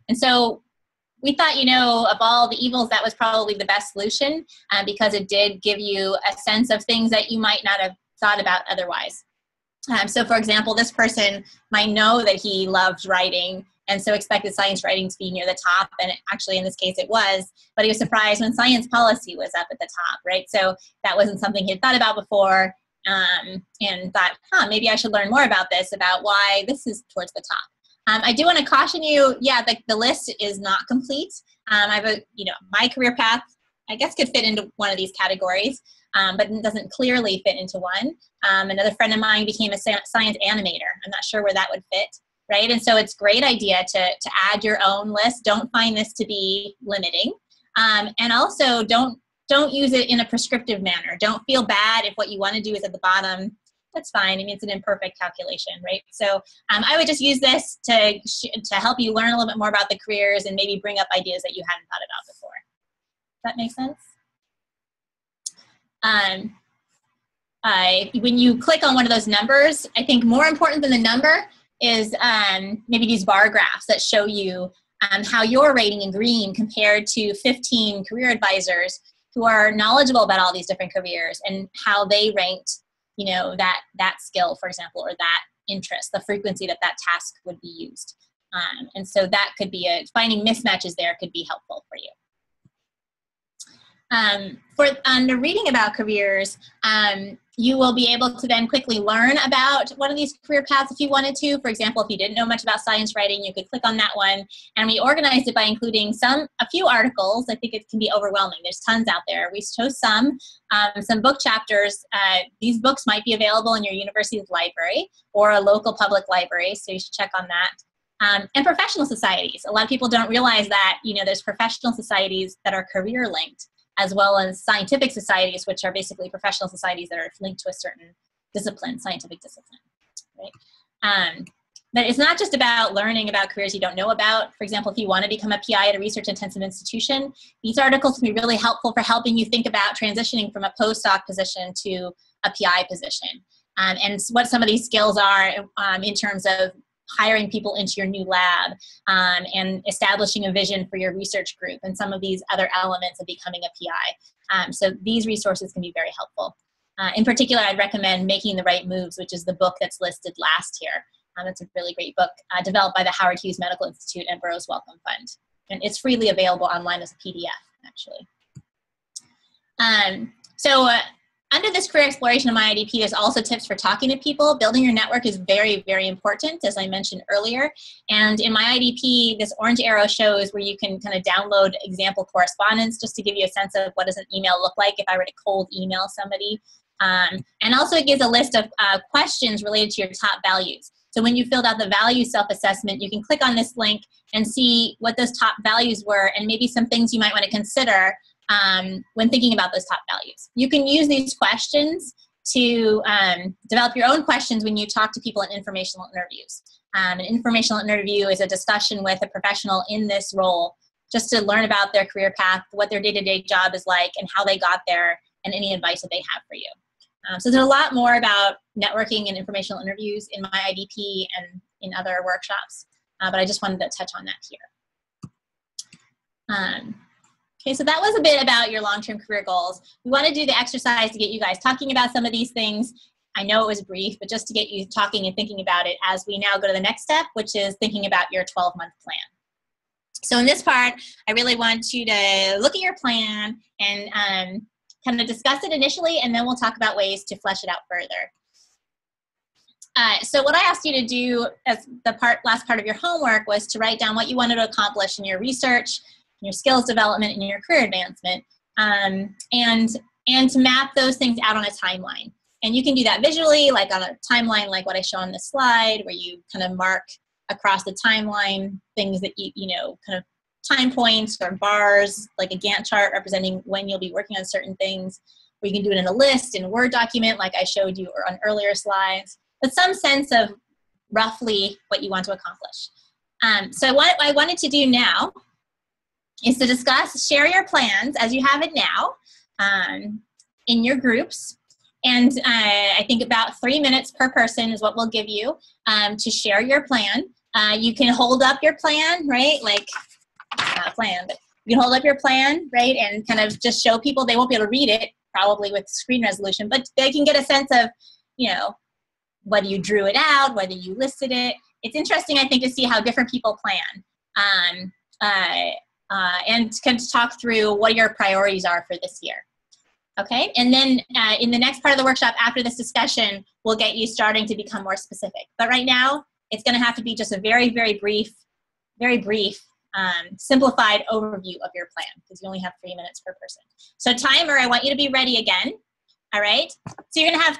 And so we thought, of all the evils, that was probably the best solution because it did give you a sense of things that you might not have thought about otherwise. So for example, this person might know that he loved writing and so expected science writing to be near the top, and actually in this case it was, but he was surprised when science policy was up at the top, right? So that wasn't something he had thought about before, and thought, maybe I should learn more about this, about why this is towards the top. I do want to caution you, the list is not complete. I have my career path, I guess, could fit into one of these categories, but it doesn't clearly fit into one. Another friend of mine became a science animator. I'm not sure where that would fit, right? And so it's a great idea to add your own list. Don't find this to be limiting. And also don't use it in a prescriptive manner. Don't feel bad if what you want to do is at the bottom. That's fine. I mean, it's an imperfect calculation, right? So I would just use this to help you learn a little bit more about the careers and maybe bring up ideas that you hadn't thought about before. Does that make sense? When you click on one of those numbers, I think more important than the number is maybe these bar graphs that show you how you're rating in green compared to 15 career advisors who are knowledgeable about all these different careers and how they ranked, that skill, for example, or that interest, the frequency that task would be used. And so that could be finding mismatches there could be helpful for you. Under reading about careers, you will be able to then quickly learn about one of these career paths if you wanted to. For example, if you didn't know much about science writing, you could click on that one. And we organized it by including a few articles. I think it can be overwhelming. There's tons out there. We chose some book chapters. These books might be available in your university's library or a local public library, so you should check on that. And professional societies. A lot of people don't realize that, there's professional societies that are career linked, as well as scientific societies, which are basically professional societies that are linked to a certain discipline, scientific discipline, right? But it's not just about learning about careers you don't know about. For example, if you want to become a PI at a research-intensive institution, these articles can be really helpful for helping you think about transitioning from a postdoc position to a PI position, and what some of these skills are in terms of hiring people into your new lab, and establishing a vision for your research group, and some of these other elements of becoming a PI. So these resources can be very helpful. In particular, I'd recommend Making the Right Moves, which is the book that's listed last here. It's a really great book developed by the Howard Hughes Medical Institute and Burroughs Wellcome Fund. And it's freely available online as a PDF, actually. Under this career exploration of my IDP, there's also tips for talking to people. Building your network is very, very important, as I mentioned earlier. And in my IDP, this orange arrow shows where you can kind of download example correspondence just to give you a sense of what does an email look like if I were to cold email somebody. And also it gives a list of questions related to your top values. So when you filled out the value self-assessment, you can click on this link and see what those top values were and maybe some things you might want to consider when thinking about those top values. You can use these questions to develop your own questions when you talk to people in informational interviews. An informational interview is a discussion with a professional in this role just to learn about their career path, what their day-to-day job is like, and how they got there, and any advice that they have for you. So there's a lot more about networking and informational interviews in my IDP and in other workshops, but I just wanted to touch on that here. Okay, so that was a bit about your long-term career goals. We want to do the exercise to get you guys talking about some of these things. I know it was brief, but just to get you talking and thinking about it as we now go to the next step, which is thinking about your 12-month plan. So in this part, I really want you to look at your plan and kind of discuss it initially, and then we'll talk about ways to flesh it out further. So what I asked you to do as the last part of your homework was to write down what you wanted to accomplish in your research, your skills development, and your career advancement, and to map those things out on a timeline. And you can do that visually, like on a timeline, like what I show on this slide, where you kind of mark across the timeline things that you know, kind of time points or bars, like a Gantt chart representing when you'll be working on certain things. Or you can do it in a list, in a Word document, like I showed you or on earlier slides, but some sense of roughly what you want to accomplish. So what I wanted to do now is to discuss, share your plans as you have it now in your groups. And I think about 3 minutes per person is what we'll give you to share your plan. You can hold up your plan, right? Like, not a plan, but you can hold up your plan, right? And kind of just show people. They won't be able to read it, probably with screen resolution, but they can get a sense of, you know, whether you drew it out, whether you listed it. It's interesting, I think, to see how different people plan. And kind of talk through what your priorities are for this year. Okay, and then in the next part of the workshop after this discussion, we'll get you starting to become more specific. But right now, it's gonna have to be just a very, very brief, simplified overview of your plan, because you only have 3 minutes per person. So timer, I want you to be ready again, all right? So you're gonna have,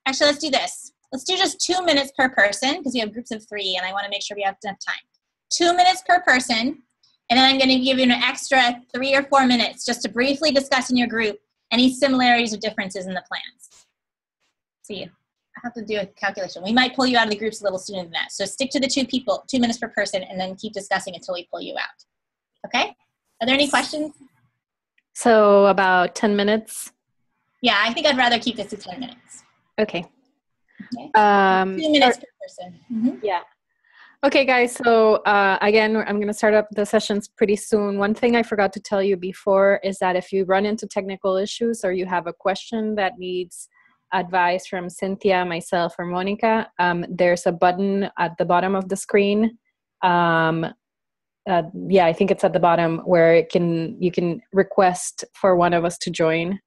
actually let's do this. Let's do just 2 minutes per person, because you have groups of 3, and I wanna make sure we have enough time. 2 minutes per person, and then I'm gonna give you an extra 3 or 4 minutes just to briefly discuss in your group any similarities or differences in the plans. See, I have to do a calculation. We might pull you out of the groups a little sooner than that. So stick to the 2 people, 2 minutes per person, and then keep discussing until we pull you out. Okay? Are there any questions? So about 10 minutes? Yeah, I think I'd rather keep this to 10 minutes. Okay. Okay. 2 minutes per person. Mm-hmm. Yeah. Okay, guys, so again, I'm going to start up the sessions pretty soon. One thing I forgot to tell you before is that if you run into technical issues or you have a question that needs advice from Cynthia, myself, or Monica, there's a button at the bottom of the screen. Yeah, I think it's at the bottom where you can request for one of us to join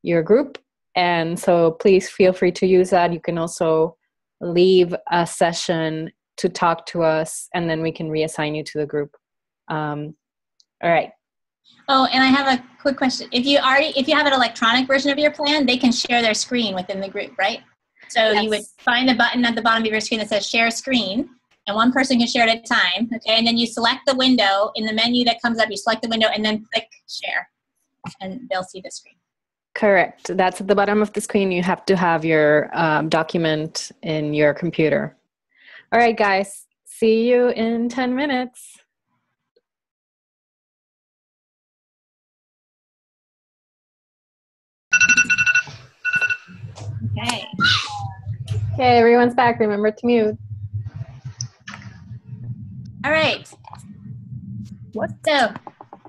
your group. And so please feel free to use that. You can also leave a session to talk to us, and then we can reassign you to the group. All right. Oh, and I have a quick question. If you have an electronic version of your plan, they can share their screen within the group, right? So yes. You would find the button at the bottom of your screen that says share screen, and one person can share it at a time, okay? And then you select the window in the menu that comes up, you select the window and then click share, and they'll see the screen. Correct. That's at the bottom of the screen. You have to have your document in your computer. All right, guys. See you in 10 minutes. Okay. Okay, everyone's back. Remember to mute. All right. What? So,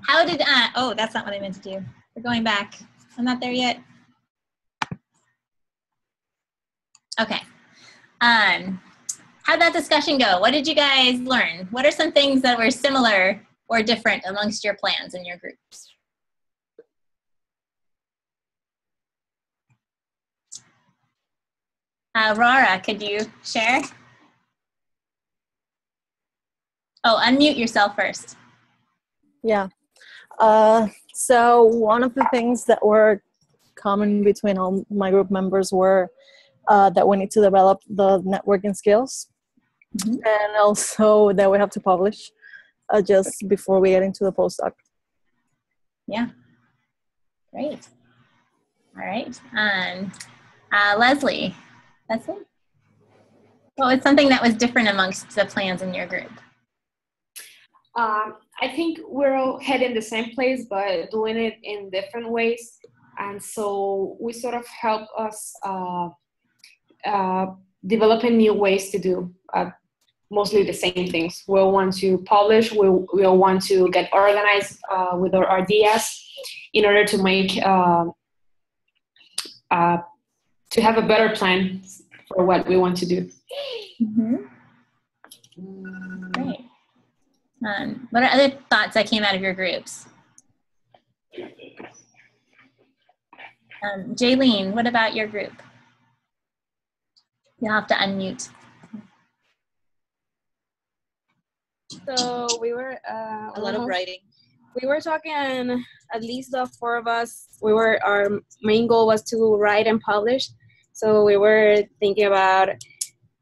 how did, oh, that's not what I meant to do. We're going back. I'm not there yet. Okay. How'd that discussion go? What did you guys learn? What are some things that were similar or different amongst your plans in your groups? Aurora, could you share? Oh, unmute yourself first. Yeah. So one of the things that were common between all my group members were that we need to develop the networking skills, and also that we have to publish just before we get into the postdoc. Yeah. Great. All right. Leslie. Leslie? What was something that was different amongst the plans in your group? I think we're all heading the same place, but doing it in different ways. And so we sort of help us developing new ways to do mostly the same things. We'll want to publish, we'll want to get organized with our ideas in order to make, to have a better plan for what we want to do. Great. What are other thoughts that came out of your groups? Jaylene, what about your group? You'll have to unmute. So we were a lot of writing. We were talking, at least the four of us, our main goal was to write and publish. So we were thinking about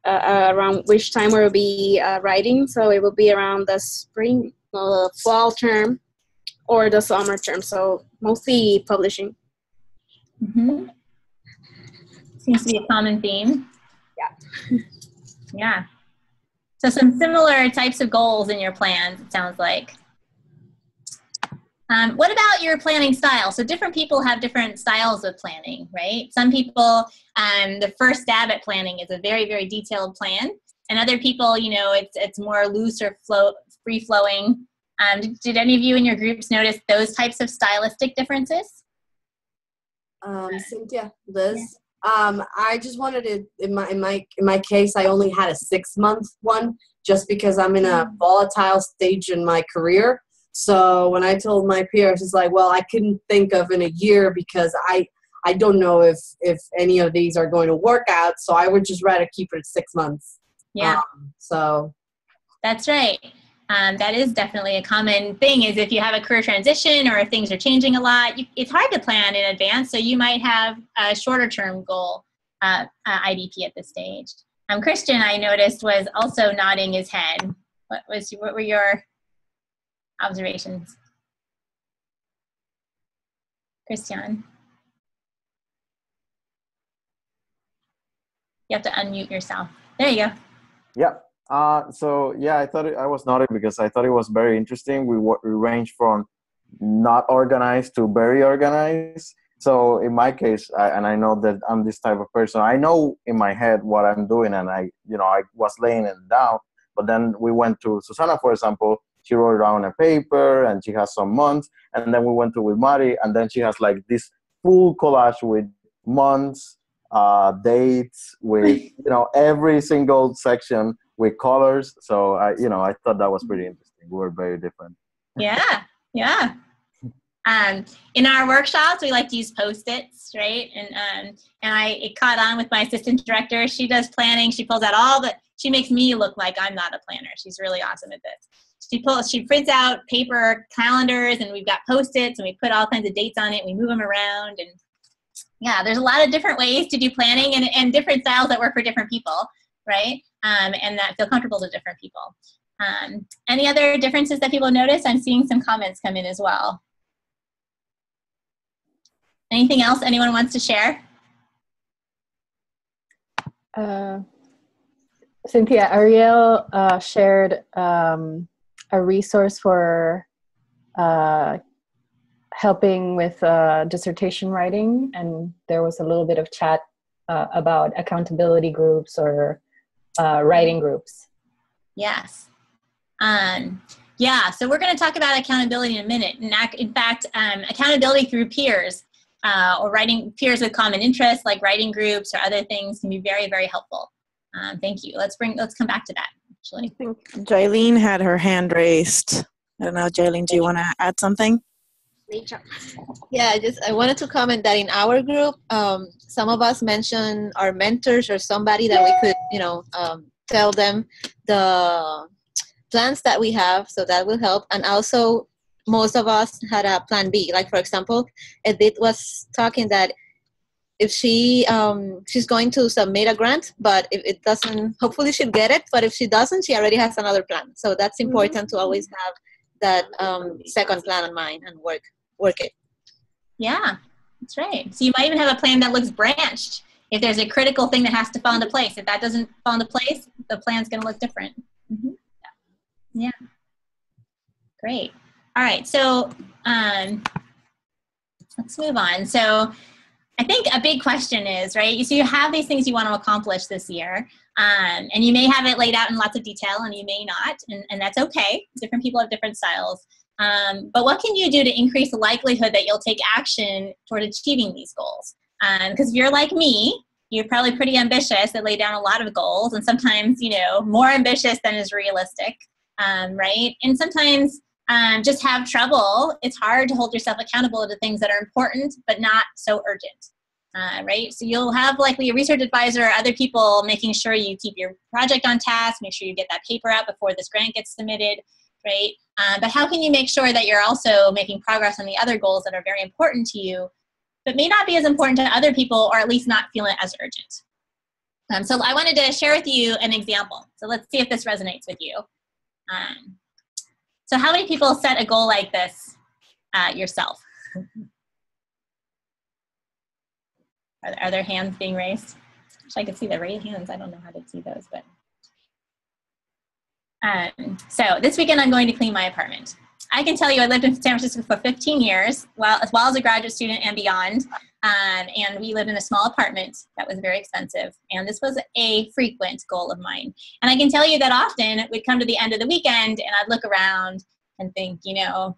around which time we will be writing. So it will be around the spring, fall term, or the summer term. So mostly publishing. Mm-hmm. Seems to be a common theme. Yeah. Yeah. So some similar types of goals in your plans, it sounds like. What about your planning style? So different people have different styles of planning, right? Some people, the first stab at planning is a very, very detailed plan. And other people, you know, it's more loose or free-flowing. Did any of you in your groups notice those types of stylistic differences? Cynthia, Liz, I just wanted to, in my case, I only had a 6-month one just because I'm in a volatile stage in my career. So when I told my peers, it's like, well, I couldn't think of in a year because I don't know if any of these are going to work out. So I would just rather keep it at 6 months. Yeah. So that's right. That is definitely a common thing, is if you have a career transition or if things are changing a lot, it's hard to plan in advance. So you might have a shorter term goal, IDP at this stage. Christian, I noticed, was also nodding his head. What were your observations? Christian. You have to unmute yourself. There you go. Yeah. So yeah, I was nodding because I thought it was very interesting. We ranged from not organized to very organized. So in my case, I know that I'm this type of person. I know in my head what I'm doing, and I was laying it down. But then we went to Susana, for example. She wrote down a paper, and she has some months. And then we went to with Mari, and then she has like this full collage with months, dates, with every single section with colors. So I thought that was pretty interesting. We were very different. Yeah. In our workshops, we like to use Post-its, right? And it caught on with my assistant director. She does planning. She pulls out she makes me look like I'm not a planner. She's really awesome at this. She prints out paper calendars, and we've got Post-its, and we put all kinds of dates on it. We move them around, and yeah, there's a lot of different ways to do planning and different styles that work for different people, right? And that feel comfortable to different people. Any other differences that people notice? I'm seeing some comments come in as well. Anything else anyone wants to share? Cynthia, Ariel shared a resource for helping with dissertation writing, and there was a little bit of chat about accountability groups or writing groups. Yes. Yeah, so we're going to talk about accountability in a minute. In fact, accountability through peers or writing peers with common interests like writing groups or other things can be very, very helpful. Thank you. Let's come back to that, actually. I think Jaylene had her hand raised. I don't know, Jaylene, do you want to add something? Yeah, I wanted to comment that in our group, some of us mentioned our mentors or somebody that we could, tell them the plans that we have, so that will help. And also, most of us had a plan B. Like, for example, Edith was talking that if she's going to submit a grant, but if it doesn't, hopefully she'll get it. But if she doesn't, she already has another plan. So that's important to always have that second plan in mind and work it. Yeah, that's right. So you might even have a plan that looks branched. If there's a critical thing that has to fall into place, if that doesn't fall into place, the plan's going to look different. Mm-hmm. Yeah. Great. All right. So let's move on. So I think a big question is, right, so you have these things you want to accomplish this year, and you may have it laid out in lots of detail, and you may not, and that's okay. Different people have different styles. But what can you do to increase the likelihood that you'll take action toward achieving these goals? Because if you're like me, you're probably pretty ambitious and lay down a lot of goals, and sometimes, more ambitious than is realistic, right? And sometimes just have trouble. It's hard to hold yourself accountable to things that are important but not so urgent, right? So you'll have likely a research advisor or other people making sure you keep your project on task, make sure you get that paper out before this grant gets submitted. right? But how can you make sure that you're also making progress on the other goals that are very important to you, but may not be as important to other people, or at least not feel it as urgent? So I wanted to share with you an example. So let's see if this resonates with you. So how many people set a goal like this yourself? Are there hands being raised? I wish I could see the raised hands. I don't know how to see those, but. So this weekend I'm going to clean my apartment. I can tell you I lived in San Francisco for 15 years, as well as a graduate student and beyond. And we lived in a small apartment that was very expensive. And this was a frequent goal of mine. And I can tell you that often we'd come to the end of the weekend and I'd look around and think, you know,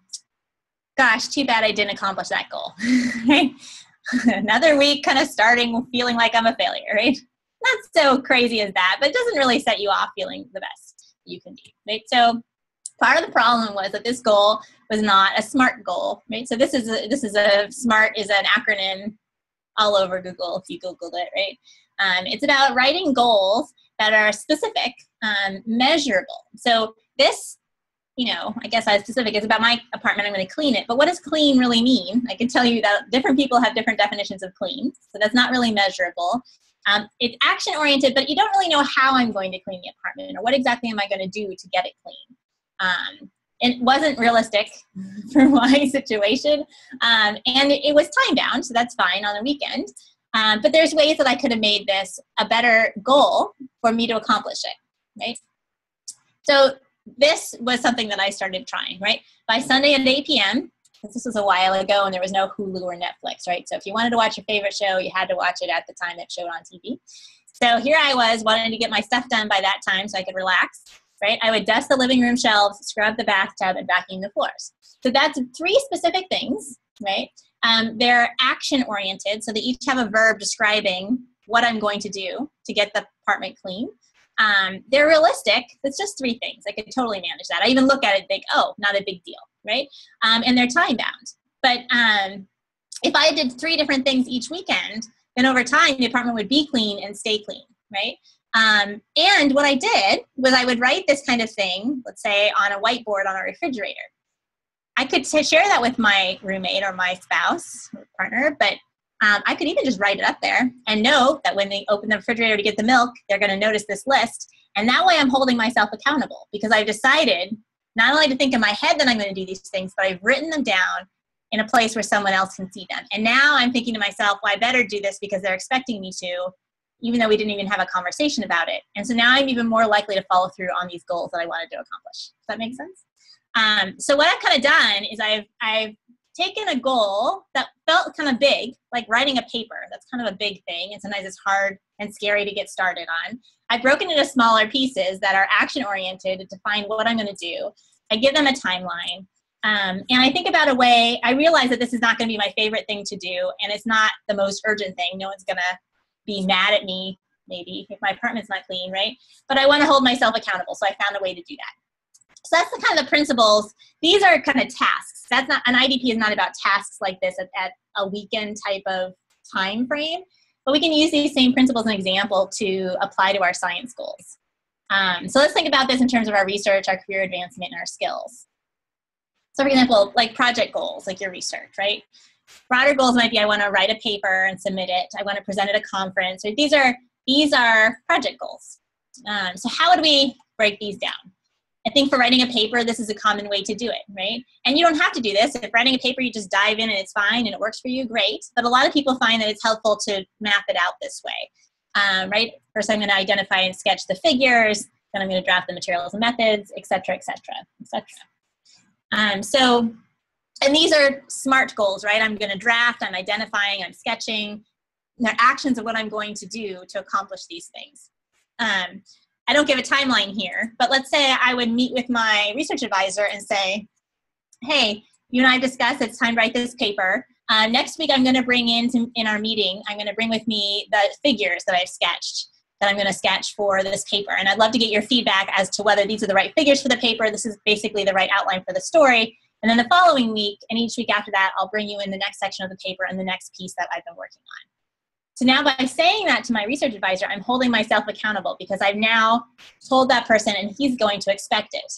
gosh, too bad I didn't accomplish that goal. Right? Another week kind of starting feeling like I'm a failure, right? Not so crazy as that, but it doesn't really set you off feeling the best you can be, right? So part of the problem was that this goal was not a SMART goal, right? So this is a SMART is an acronym all over Google if you Googled it, right? It's about writing goals that are specific, measurable. So this, you know, I guess as specific is about my apartment, I'm going to clean it. But what does clean really mean? I can tell you that different people have different definitions of clean. So that's not really measurable. It's action-oriented, but you don't really know how I'm going to clean the apartment or what exactly am I going to do to get it clean. It wasn't realistic for my situation. And it was time-bound, so that's fine on the weekend. But there's ways that I could have made this a better goal for me to accomplish it, right? So this was something that I started trying, right? By Sunday at 8 p.m., this was a while ago and there was no Hulu or Netflix, right? So if you wanted to watch your favorite show, you had to watch it at the time it showed on TV. So here I was wanting to get my stuff done by that time so I could relax, right? I would dust the living room shelves, scrub the bathtub, and vacuum the floors. So that's 3 specific things, right? They're action-oriented, so they each have a verb describing what I'm going to do to get the apartment clean. They're realistic. It's just 3 things. I could totally manage that. I even look at it and think, oh, not a big deal, right? And they're time-bound. But if I did 3 different things each weekend, then over time, the apartment would be clean and stay clean, right? And what I did was I would write this kind of thing, let's say on a whiteboard on a refrigerator. I could share that with my roommate or my spouse or partner, but I could even just write it up there and know that when they open the refrigerator to get the milk, they're going to notice this list. And that way I'm holding myself accountable because I've decided not only to think in my head that I'm going to do these things, but I've written them down in a place where someone else can see them. And now I'm thinking to myself, well, I better do this because they're expecting me to, even though we didn't even have a conversation about it. And so now I'm even more likely to follow through on these goals that I wanted to accomplish. Does that make sense? So what I've kind of done is I've taken a goal that felt kind of big, like writing a paper. That's kind of a big thing, and sometimes it's hard and scary to get started on. I've broken it into smaller pieces that are action-oriented to define what I'm going to do. I give them a timeline. And I think about a way, I realize that this is not going to be my favorite thing to do, and it's not the most urgent thing. No one's going to be mad at me, maybe, if my apartment's not clean, right? But I want to hold myself accountable, so I found a way to do that. So that's the kind of the principles. These are kind of tasks. That's not, an IDP is not about tasks like this at a weekend type of time frame, but we can use these same principles and example to apply to our science goals. So let's think about this in terms of our research, our career advancement, and our skills. So for example, like project goals, like your research, right? Broader goals might be I want to write a paper and submit it. I want to present at a conference. Right? These are project goals. So how would we break these down? I think for writing a paper, this is a common way to do it, right? And you don't have to do this. If writing a paper, you just dive in and it's fine and it works for you, great. But a lot of people find that it's helpful to map it out this way, right? First, I'm going to identify and sketch the figures. Then I'm going to draft the materials and methods, et cetera, et cetera, et cetera. And these are SMART goals, right? I'm going to draft, I'm identifying, I'm sketching. They're actions of what I'm going to do to accomplish these things. I don't give a timeline here, but let's say I would meet with my research advisor and say, hey, you and I discussed it's time to write this paper. Next week I'm going to bring in our meeting, I'm going to bring with me the figures that I've sketched, that I'm going to sketch for this paper. And I'd love to get your feedback as to whether these are the right figures for the paper. This is basically the right outline for the story. And then the following week, and each week after that, I'll bring you in the next section of the paper and the next piece that I've been working on. So now by saying that to my research advisor, I'm holding myself accountable because I've now told that person and he's going to expect it.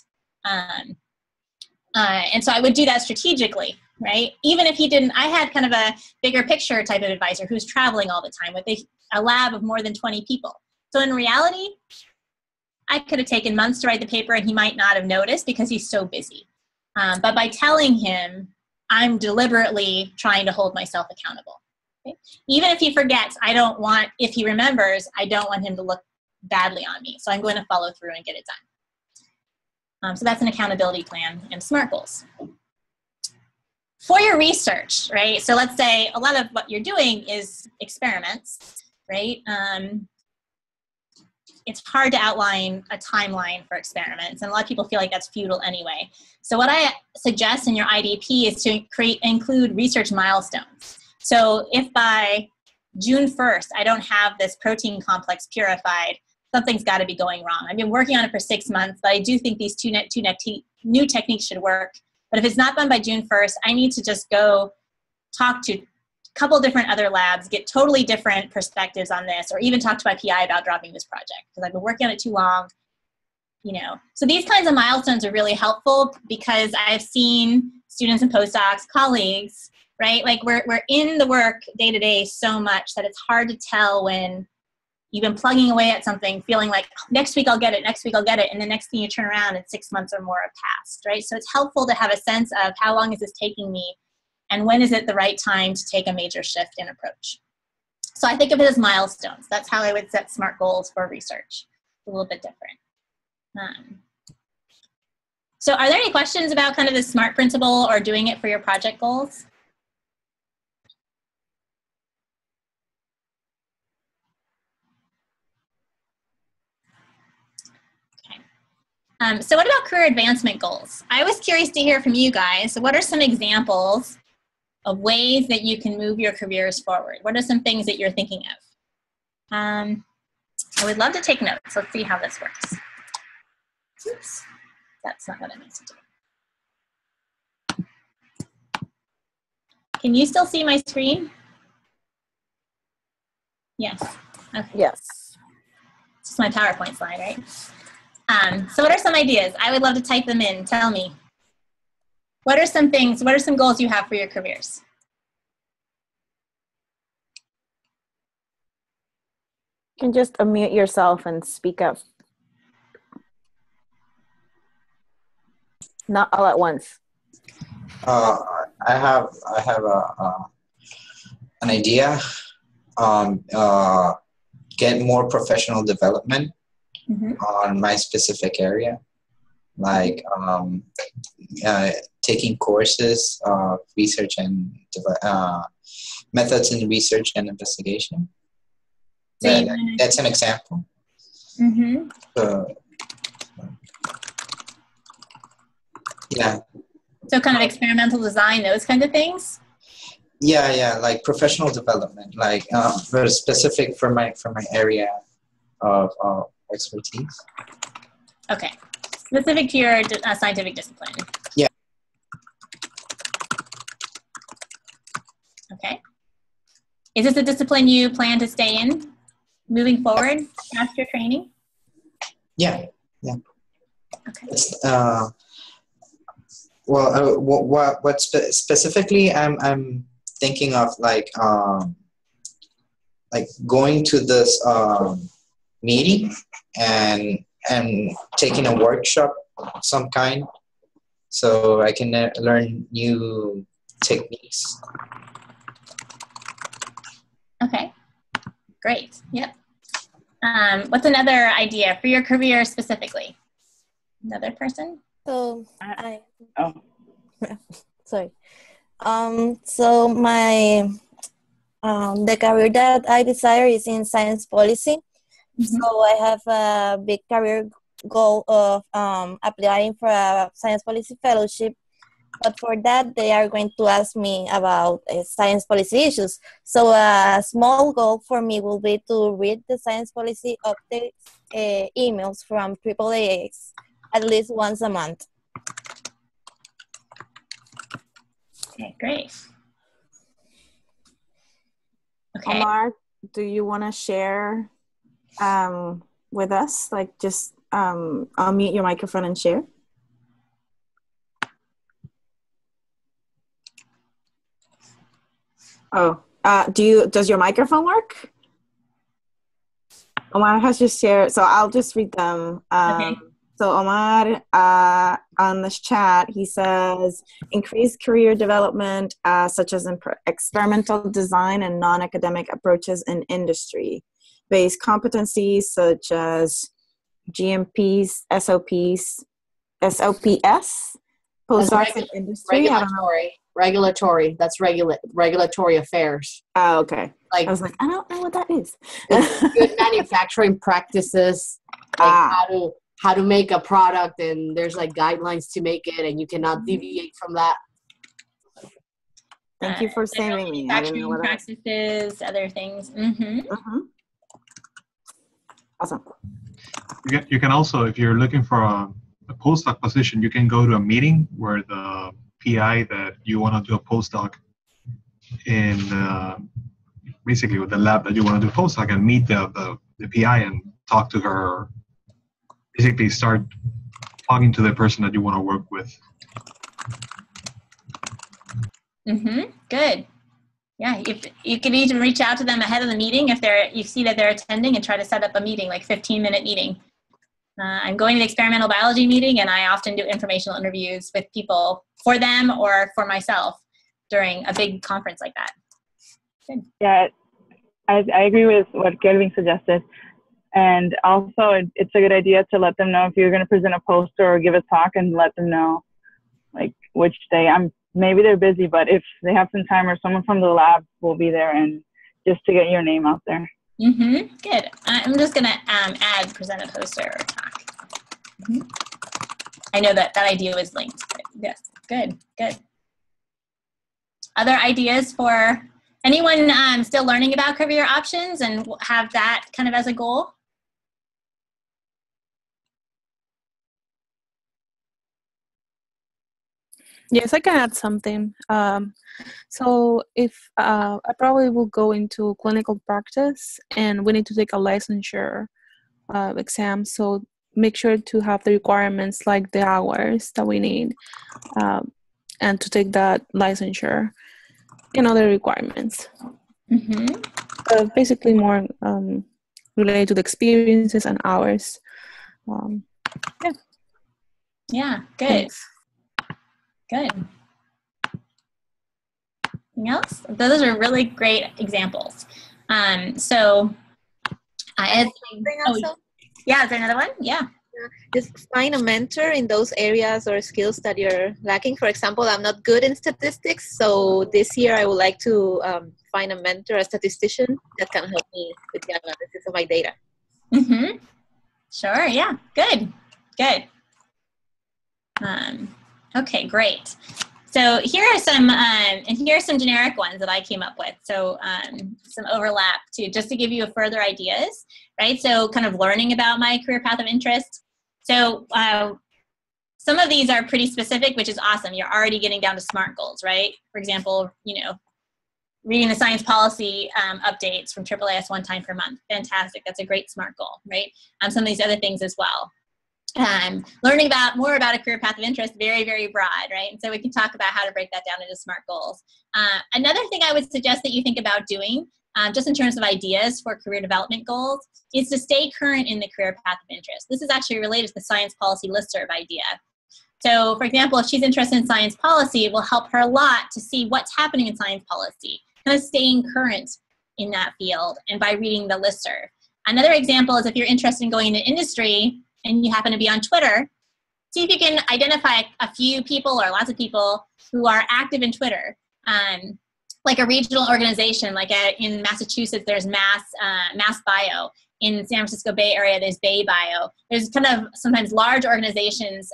And so I would do that strategically, right? Even if he didn't, I had kind of a bigger picture type of advisor who's traveling all the time with a lab of more than 20 people. So in reality, I could have taken months to write the paper and he might not have noticed because he's so busy. But by telling him, I'm deliberately trying to hold myself accountable. Okay? Even if he forgets, if he remembers, I don't want him to look badly on me. So I'm going to follow through and get it done. So that's an accountability plan and SMART goals. For your research, right? So let's say a lot of what you're doing is experiments, right? It's hard to outline a timeline for experiments, and a lot of people feel like that's futile anyway. So what I suggest in your IDP is to include research milestones. So if by June 1st, I don't have this protein complex purified, something's got to be going wrong. I've been working on it for 6 months, but I do think these two new techniques should work. But if it's not done by June 1st, I need to just go talk to a couple different other labs, get totally different perspectives on this, or even talk to my PI about dropping this project because I've been working on it too long. So these kinds of milestones are really helpful because I've seen students and postdocs, colleagues, right? Like we're in the work day to day so much that it's hard to tell when you've been plugging away at something, feeling like next week I'll get it, and the next thing you turn around and 6 months or more have passed, right? So it's helpful to have a sense of how long is this taking me and when is it the right time to take a major shift in approach. So I think of it as milestones. That's how I would set SMART goals for research. It's a little bit different. So are there any questions about kind of the SMART principle or doing it for your project goals? So what about career advancement goals? I was curious to hear from you guys. So what are some examples of ways that you can move your careers forward? What are some things that you're thinking of? I would love to take notes. Let's see how this works. Oops, that's not what I meant to do. Can you still see my screen? Yes. Okay. Yes. It's just my PowerPoint slide, right? So what are some ideas? I would love to type them in. Tell me. What are some things, what are some goals you have for your careers? You can just unmute yourself and speak up. Not all at once. I have an idea. Get more professional development on my specific area, like taking courses of research and methods in research and investigation. That's an example. Yeah. So kind of experimental design, those kinds of things? Yeah, like professional development, like very specific for my area of expertise. Okay. Specific to your scientific discipline. Yeah. Okay. Is this a discipline you plan to stay in moving forward after your training? Yeah. Okay. What specifically I'm thinking of, like going to this meeting and taking a workshop of some kind, so I can learn new techniques. Okay, great. Yep. What's another idea for your career specifically? Another person? So sorry. So my the career that I desire is in science policy. So I have a big career goal of applying for a science policy fellowship. But for that, they are going to ask me about science policy issues. So a small goal for me will be to read the science policy updates emails from AAAS at least once a month. Okay, great. Okay. Omar, do you want to share with us? Like just unmute your microphone and share. Oh, does your microphone work? Omar has just shared, so I'll just read them. Okay. So Omar, on this chat, he says, increase career development, such as experimental design and non-academic approaches in industry. Base competencies such as GMPs, SOPs, SOPS, postdocs in industry. Regulatory. That's regulatory affairs. Oh, okay. Like, I was like, I don't know what that is. Good manufacturing practices, like how to make a product, and there's like guidelines to make it, and you cannot deviate from that. Thank you for saving me. I didn't know what practices, other things. Awesome. You can also, if you're looking for a postdoc position, you can go to a meeting where the PI that you want to do a postdoc in, basically with the lab that you want to do a postdoc, and meet the PI and talk to her. Basically, start talking to the person that you want to work with. Good. Yeah, if you can even reach out to them ahead of the meeting if you see that they're attending, and try to set up a meeting, like 15-minute meeting. I'm going to the experimental biology meeting, and I often do informational interviews with people for them or for myself during a big conference like that. Good. Yeah, I agree with what Kelvin suggested. And also, it's a good idea to let them know if you're going to present a poster or give a talk, and let them know like which day. Maybe they're busy, but if they have some time, or someone from the lab will be there, and just to get your name out there. Good. I'm just going to add present a poster or talk. I know that idea was linked, but yes, good. Other ideas for anyone still learning about career options and have that kind of as a goal? Yes, I can add something. So if I probably will go into clinical practice, and we need to take a licensure exam. So make sure to have the requirements, like the hours that we need, and to take that licensure and other requirements. Basically more related to the experiences and hours. Yeah, good. Thanks. Good. Anything else? Those are really great examples. So I yeah, is there another one? Yeah. Just find a mentor in those areas or skills that you're lacking. For example, I'm not good in statistics, so this year I would like to find a mentor, a statistician that can help me with the analysis of my data. Sure, yeah, good. Okay, great. So here are some, and here are some generic ones that I came up with. So some overlap too, just to give you further ideas, right? So kind of learning about my career path of interest. So some of these are pretty specific, which is awesome. You're already getting down to SMART goals, right? For example, reading the science policy updates from AAAS 1 time per month. Fantastic. That's a great SMART goal, right? Some of these other things as well. Learning more about a career path of interest, very, very broad, right? And so we can talk about how to break that down into SMART goals. Another thing I would suggest that you think about doing, just in terms of ideas for career development goals, is to stay current in the career path of interest. This is actually related to the science policy listserv idea. So, for example, if she's interested in science policy, it will help her a lot to see what's happening in science policy, kind of staying current in that field, and by reading the listserv. Another example is if you're interested in going into industry, and you happen to be on Twitter, see if you can identify a few people or lots of people who are active in Twitter. Like a regional organization, like in Massachusetts, there's Mass Bio. In San Francisco Bay Area, there's Bay Bio. There's kind of sometimes large organizations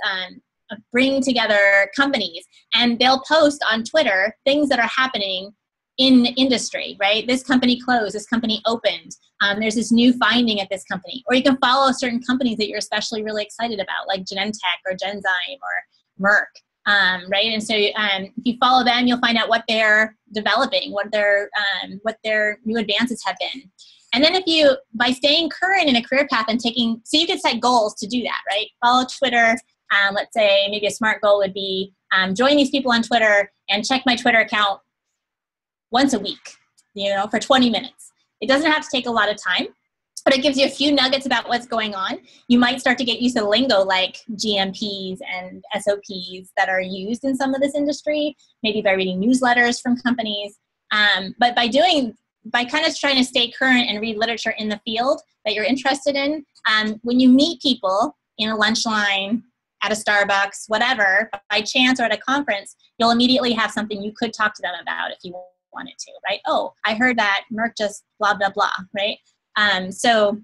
bring together companies, and they'll post on Twitter things that are happening in industry, right? This company closed, this company opened, there's this new finding at this company. Or you can follow certain companies that you're especially really excited about, like Genentech or Genzyme or Merck, right? And so if you follow them, you'll find out what they're developing, what their new advances have been. And then by staying current in a career path and so you can set goals to do that, right? Follow Twitter. Let's say maybe a SMART goal would be join these people on Twitter and check my Twitter account once a week, for 20 minutes. It doesn't have to take a lot of time, but it gives you a few nuggets about what's going on. You might start to get used to lingo like GMPs and SOPs that are used in some of this industry, maybe by reading newsletters from companies. But by kind of trying to stay current and read literature in the field that you're interested in, when you meet people in a lunch line, at a Starbucks, whatever, by chance or at a conference, you'll immediately have something you could talk to them about if you wanted to, right? Oh, I heard that Merck just blah, blah, blah, right? So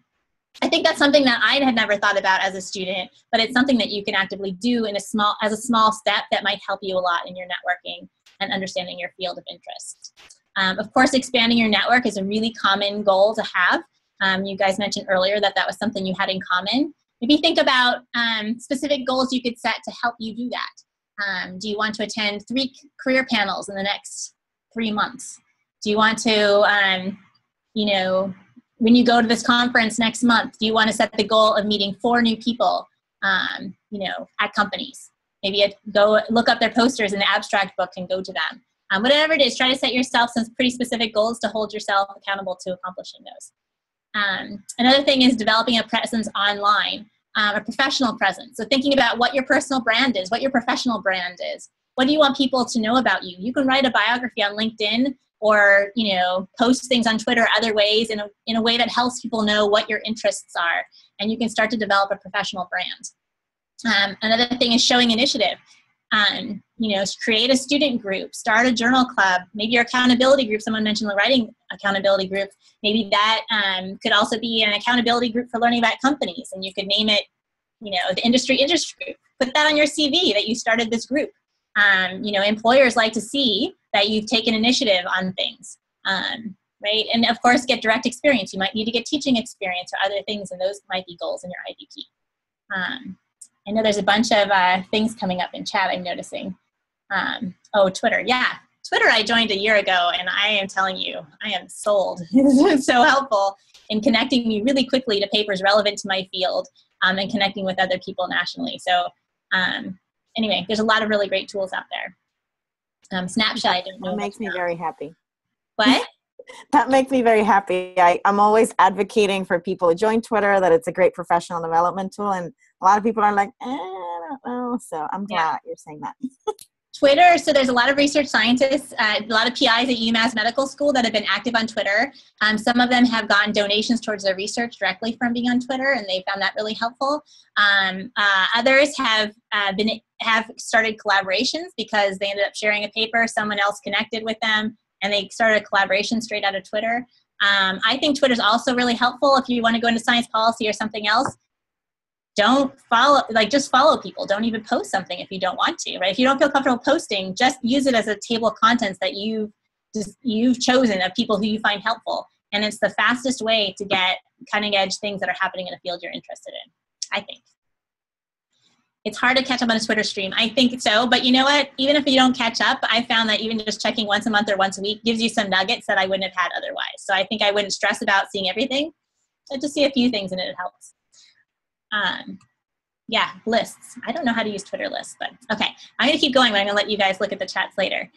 I think that's something that I had never thought about as a student, but it's something that you can actively do as a small step that might help you a lot in your networking and understanding your field of interest. Of course, expanding your network is a really common goal to have. You guys mentioned earlier that was something you had in common. Maybe think about specific goals you could set to help you do that. Do you want to attend 3 career panels in the next 3 months? Do you want to, when you go to this conference next month, do you want to set the goal of meeting 4 new people, at companies? Maybe go look up their posters in the abstract book and go to them. Whatever it is, try to set yourself some pretty specific goals to hold yourself accountable to accomplishing those. Another thing is developing a presence online, a professional presence. So thinking about what your personal brand is, what your professional brand is. What do you want people to know about you? You can write a biography on LinkedIn or, post things on Twitter other ways in a way that helps people know what your interests are. And you can start to develop a professional brand. Another thing is showing initiative. Create a student group, start a journal club, maybe your accountability group. Someone mentioned the writing accountability group. Maybe that could also be an accountability group for learning about companies, and you could name it, the industry group. Put that on your CV that you started this group. Employers like to see that you've taken initiative on things, right? And of course, get direct experience. You might need to get teaching experience or other things, and those might be goals in your IDP. I know there's a bunch of things coming up in chat I'm noticing. Twitter. Yeah, Twitter I joined a year ago, and I am telling you, I am sold. It's so helpful in connecting me really quickly to papers relevant to my field and connecting with other people nationally. So anyway, there's a lot of really great tools out there. Snapchat, I don't know. That makes me very happy. What? That makes me very happy. I'm always advocating for people to join Twitter, that it's a great professional development tool. And a lot of people are like, I don't know. So I'm glad you're saying that. Twitter, so there's a lot of research scientists, a lot of PIs at UMass Medical School that have been active on Twitter. Some of them have gotten donations towards their research directly from being on Twitter, and they found that really helpful. Others have started collaborations because they ended up sharing a paper, someone else connected with them, and they started a collaboration straight out of Twitter. I think Twitter's also really helpful if you want to go into science policy or something else. Don't follow, just follow people. Don't even post something if you don't want to, right? If you don't feel comfortable posting, just use it as a table of contents that you've chosen of people who you find helpful. And it's the fastest way to get cutting edge things that are happening in a field you're interested in, I think. It's hard to catch up on a Twitter stream. I think so, but you know what? Even if you don't catch up, I found that even just checking once a month or once a week gives you some nuggets that I wouldn't have had otherwise. So I think I wouldn't stress about seeing everything. I just see a few things and it helps. Lists. I don't know how to use Twitter lists, but okay. I'm going to keep going, but I'm going to let you guys look at the chats later.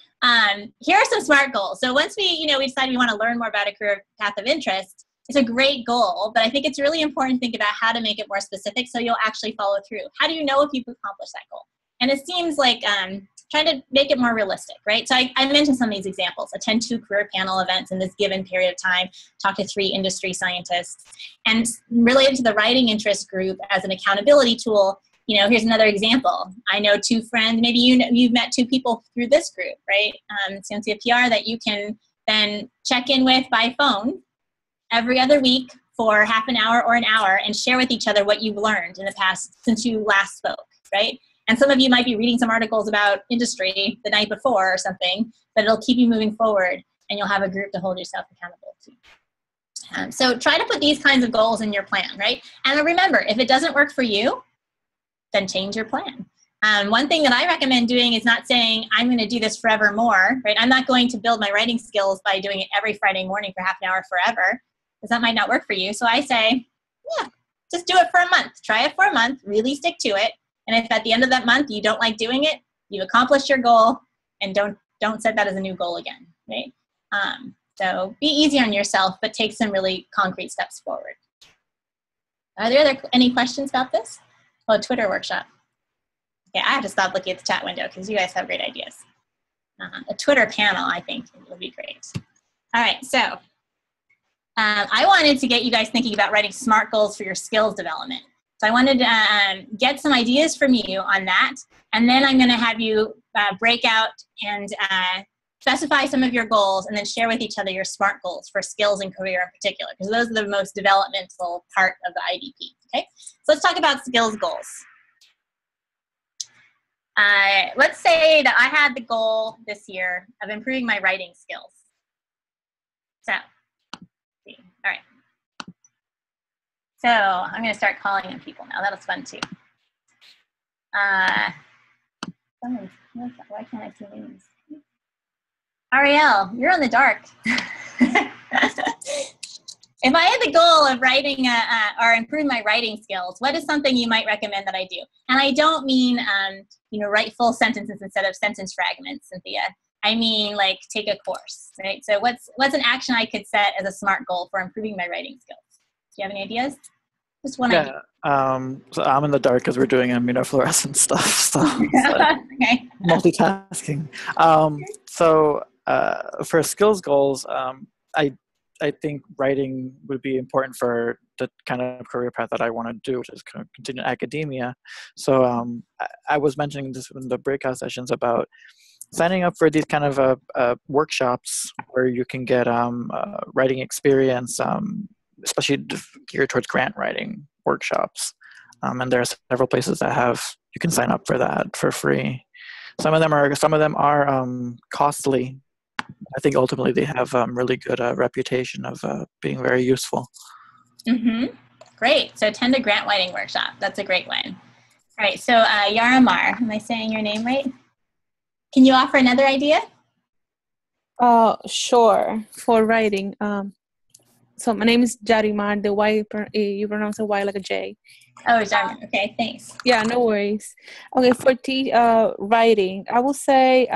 Here are some SMART goals. So once we decide we want to learn more about a career path of interest, it's a great goal, but I think it's really important to think about how to make it more specific so you'll actually follow through. How do you know if you've accomplished that goal? And it seems like trying to make it more realistic, right? So I mentioned some of these examples. Attend 2 career panel events in this given period of time, talk to 3 industry scientists. And related to the writing interest group as an accountability tool, here's another example. I know 2 friends, maybe you've met 2 people through this group, right? Ciencia PR that you can then check in with by phone every other week for half an hour or an hour and share with each other what you've learned in the past since you last spoke, right? And some of you might be reading some articles about industry the night before or something, but it'll keep you moving forward and you'll have a group to hold yourself accountable to. So try to put these kinds of goals in your plan, right? And remember, if it doesn't work for you, then change your plan. One thing that I recommend doing is not saying, I'm going to do this forevermore, right? I'm not going to build my writing skills by doing it every Friday morning for half an hour forever, because that might not work for you. So I say, just do it for a month. Try it for a month, really stick to it. And if at the end of that month you don't like doing it, you've accomplished your goal, and don't set that as a new goal again, right? So be easy on yourself, but take some really concrete steps forward. Are there any questions about this? Oh, Twitter workshop. Okay, I have to stop looking at the chat window because you guys have great ideas. A Twitter panel, I think, would be great. All right, so I wanted to get you guys thinking about writing SMART goals for your skills development. So I wanted to get some ideas from you on that, and then I'm going to have you break out and specify some of your goals, and then share with each other your SMART goals for skills and career in particular, because those are the most developmental part of the IDP. Okay, so let's talk about skills goals. Let's say that I had the goal this year of improving my writing skills. So, let's see. All right. So I'm going to start calling on people now. That was fun too. Why can't I see names? Ariel, you're in the dark. If I had the goal of writing or improving my writing skills, what is something you might recommend that I do? And I don't mean, write full sentences instead of sentence fragments, Cynthia. I mean, like, take a course, right? So what's an action I could set as a SMART goal for improving my writing skills? Do you have any ideas? Just one idea. So I'm in the dark because we're doing immunofluorescent stuff. So okay. Multitasking. For skills goals, I think writing would be important for the kind of career path that I want to do, which is kind of continue academia. So I was mentioning this in the breakout sessions about signing up for these kind of workshops where you can get writing experience, especially geared towards grant writing workshops. And there are several places that you can sign up for that for free. Some of them are costly. I think ultimately they have really good reputation of being very useful. Mm-hmm. Great. So attend a grant writing workshop. That's a great one. All right. So Yaramar, am I saying your name right? Can you offer another idea? Sure. For writing. So my name is Jarimar. The Y, you pronounce the Y like a J. Oh, Jarimar. Okay, thanks. Yeah, no worries. Okay, for writing, I will say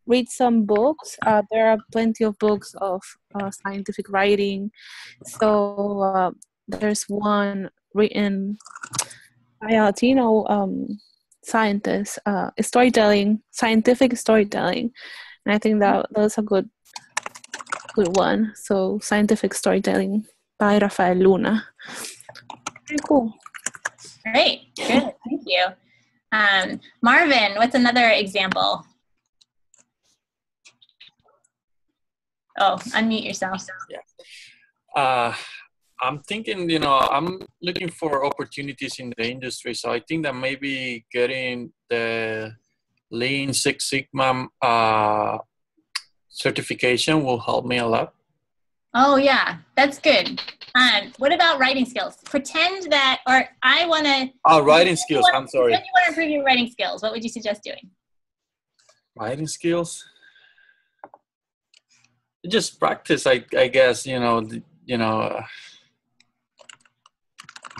read some books. There are plenty of books of scientific writing. So there's one written by a Latino scientist, scientific storytelling. And I think that's a good one. So scientific storytelling by Rafael Luna. Pretty cool. Great. Good. Thank you. Marvin, what's another example? Oh, unmute yourself. Yeah. I'm thinking, I'm looking for opportunities in the industry. So I think that maybe getting the Lean Six Sigma certification will help me a lot. Oh, yeah, that's good. What about writing skills? Pretend that, or I want to... Oh, writing skills, I'm sorry. When you want to improve your writing skills, what would you suggest doing? Writing skills? Just practice, I guess, I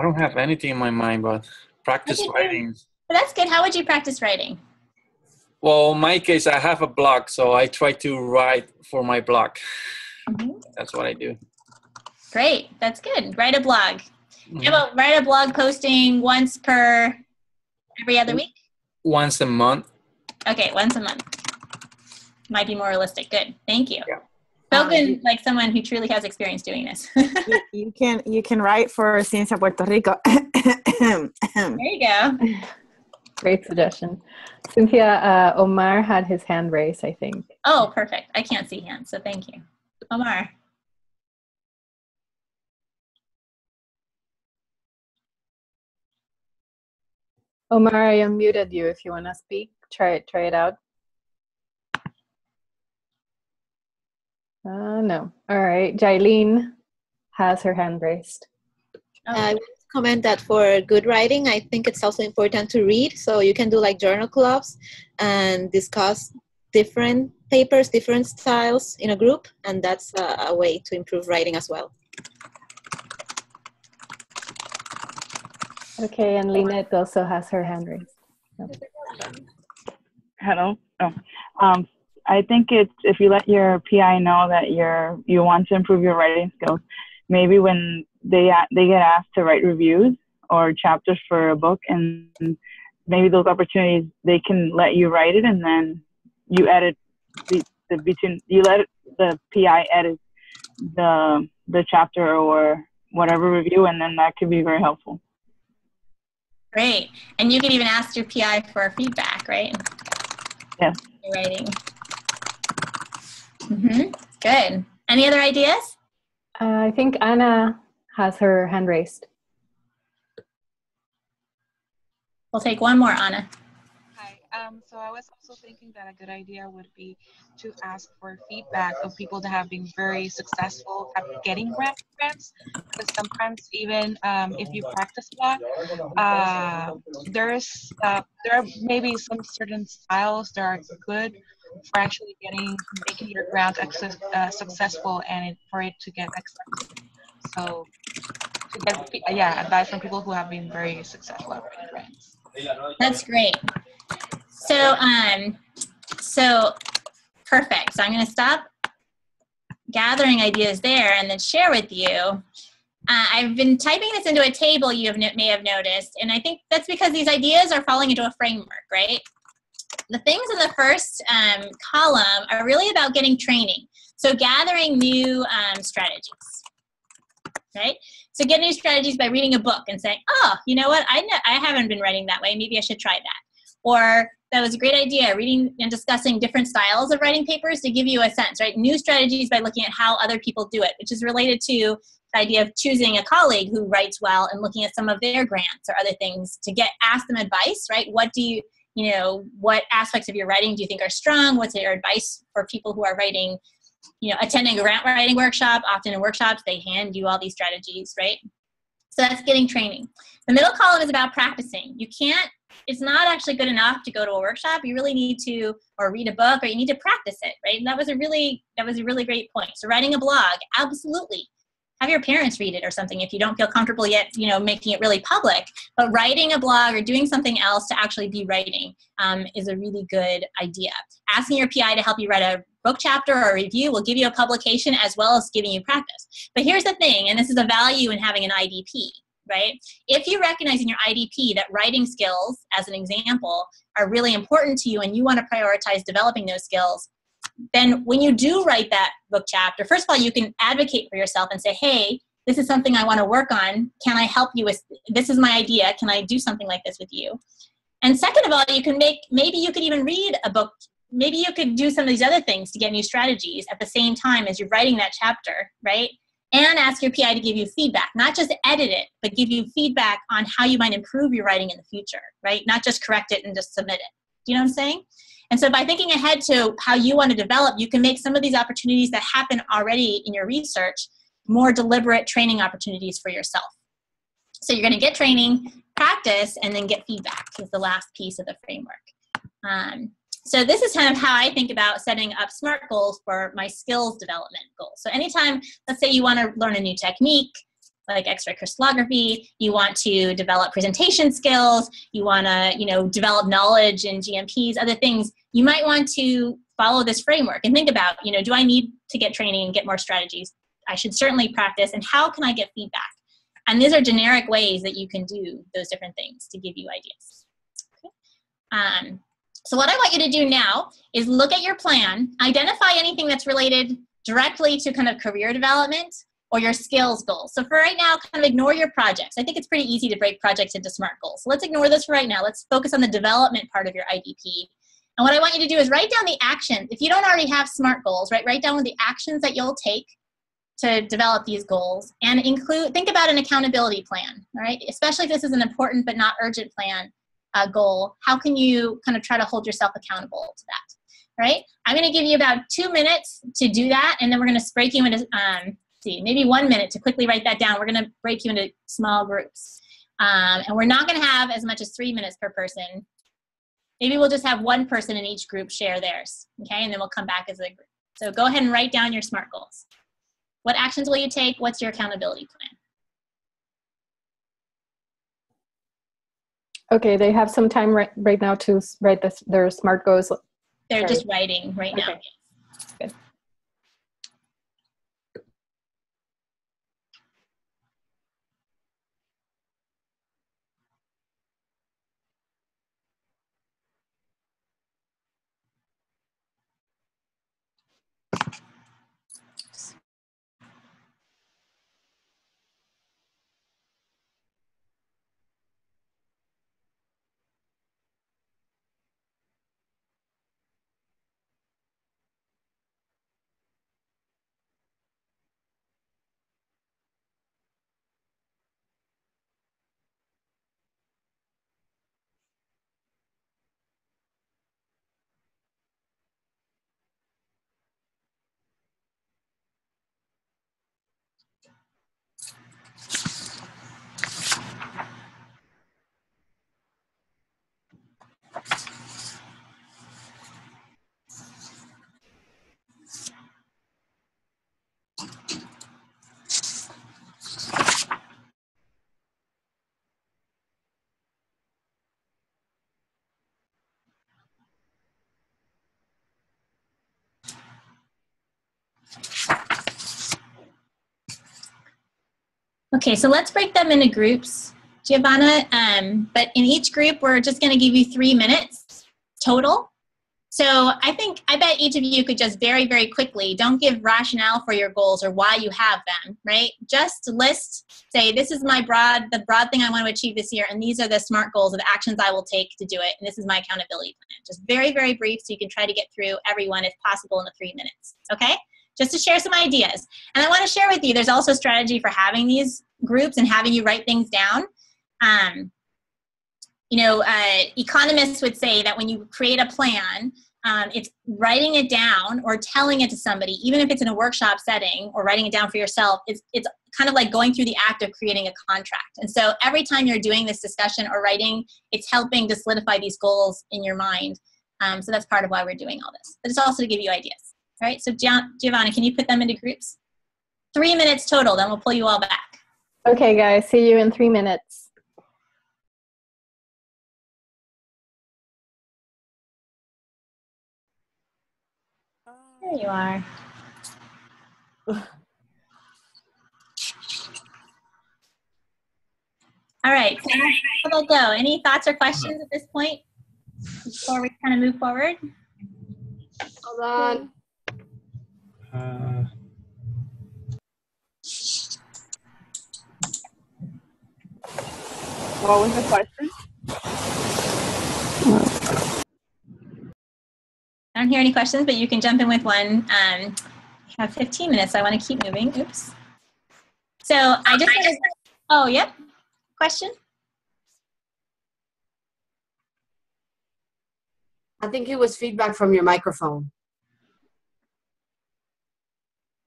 don't have anything in my mind, but practice writing. Well, that's good. How would you practice writing? Well, in my case, I have a blog, so I try to write for my blog. Mm-hmm. That's what I do. Great. That's good. Write a blog. Mm-hmm. How about write a blog posting once every other week? Once a month. Okay, once a month. Might be more realistic. Good. Thank you. Yeah. Spoken like someone who truly has experience doing this. you can write for Ciencia Puerto Rico. There you go. Great suggestion. Cynthia, Omar had his hand raised, I think. Oh, perfect. I can't see hands, so thank you. Omar. Omar, I unmuted you if you want to speak. Try it out. No. All right. Jailene has her hand raised. I would comment that for good writing, I think it's also important to read. So you can do like journal clubs and discuss different papers, different styles in a group. And that's a way to improve writing as well. Okay. And Lynette also has her hand raised. Hello. I think it's if you let your PI know that you want to improve your writing skills, maybe when they get asked to write reviews or chapters for a book, and maybe those opportunities, they can let you write it, and then you edit you let the PI edit the chapter or whatever review, and then that could be very helpful. Great. And you can even ask your PI for feedback, right? Yeah. Writing. Good. Any other ideas? I think Anna has her hand raised. We'll take one more, Anna. Hi. So I was also thinking that a good idea would be to ask for feedback of people that have been very successful at getting grants. Because sometimes even if you practice a lot, there are maybe some certain styles that are good for actually making your grant successful and for it to get accepted. So to get advice from people who have been very successful at writing grants. That's great. So perfect. So I'm going to stop gathering ideas there and then share with you. I've been typing this into a table you may have noticed, and I think that's because these ideas are falling into a framework, right? The things in the first column are really about getting training. So gathering new strategies, right? So get new strategies by reading a book and saying, oh, you know what? I haven't been writing that way. Maybe I should try that. Or that was a great idea, reading and discussing different styles of writing papers to give you a sense, right? New strategies by looking at how other people do it, which is related to the idea of choosing a colleague who writes well and looking at some of their grants or other things to ask them advice, right? What aspects of your writing do you think are strong? What's your advice for people who are writing, attending a grant writing workshop? Often in workshops, they hand you all these strategies, right? So that's getting training. The middle column is about practicing. It's not actually good enough to go to a workshop. You really need to, or read a book, or you need to practice it, right? And that was a really great point. So writing a blog, absolutely. Have your parents read it or something if you don't feel comfortable yet, making it really public. But writing a blog or doing something else to actually be writing is a really good idea. Asking your PI to help you write a book chapter or a review will give you a publication as well as giving you practice. But here's the thing, and this is a value in having an IDP, right? If you recognize in your IDP that writing skills, as an example, are really important to you and you want to prioritize developing those skills, then when you do write that book chapter, first of all, you can advocate for yourself and say, hey, this is something I want to work on. Can I help you with, this is my idea. Can I do something like this with you? And second of all, maybe you could even read a book. Maybe you could do some of these other things to get new strategies at the same time as you're writing that chapter, right? And ask your PI to give you feedback, not just edit it, but give you feedback on how you might improve your writing in the future, right? Not just correct it and just submit it. Do you know what I'm saying? And so by thinking ahead to how you want to develop, you can make some of these opportunities that happen already in your research more deliberate training opportunities for yourself. So you're going to get training, practice, and then get feedback is the last piece of the framework. So this is kind of how I think about setting up SMART goals for my skills development goals. So anytime, let's say you want to learn a new technique, like X-ray crystallography, you want to develop presentation skills, you want to, develop knowledge in GMPs, other things, you might want to follow this framework and think about, do I need to get training and get more strategies? I should certainly practice, and how can I get feedback? And these are generic ways that you can do those different things to give you ideas. Okay. So what I want you to do now is look at your plan, identify anything that's related directly to kind of career development or your skills goals. So for right now, kind of ignore your projects. I think it's pretty easy to break projects into SMART goals. So let's ignore this for right now. Let's focus on the development part of your IDP. And what I want you to do is write down the actions. If you don't already have SMART goals, write down the actions that you'll take to develop these goals, and think about an accountability plan, all right? Especially if this is an important but not urgent plan goal, how can you kind of try to hold yourself accountable to that, right? I'm going to give you about 2 minutes to do that, and then we're going to break you into, maybe 1 minute to quickly write that down. We're going to break you into small groups. And we're not going to have as much as 3 minutes per person. Maybe we'll just have one person in each group share theirs, okay? And then we'll come back as a group. So go ahead and write down your SMART goals. What actions will you take? What's your accountability plan? Okay, they have some time right now to write their SMART goals. They're just writing right now. Good. Okay, so let's break them into groups, Giovanna. But in each group, we're just going to give you 3 minutes total. So I bet each of you could just very, very quickly, don't give rationale for your goals or why you have them, right? Just list, say, this is the broad thing I want to achieve this year, and these are the SMART goals or the actions I will take to do it, and this is my accountability plan. Just very, very brief so you can try to get through everyone if possible in the 3 minutes, okay? Just to share some ideas. And I want to share with you, there's also a strategy for having these groups and having you write things down. Economists would say that when you create a plan, it's writing it down or telling it to somebody, even if it's in a workshop setting, or writing it down for yourself, it's kind of like going through the act of creating a contract. And so every time you're doing this discussion or writing, it's helping to solidify these goals in your mind. So that's part of why we're doing all this. But it's also to give you ideas. All right, so Giovanna, can you put them into groups? 3 minutes total, then we'll pull you all back. Okay, guys, see you in 3 minutes. There you are. All right, so how about go? Any thoughts or questions at this point before we kind of move forward? Hold on. What was the question? I don't hear any questions, but you can jump in with one. We have 15 minutes, so I want to keep moving. Oops. So I just want to, oh, yep. Question? I think it was feedback from your microphone.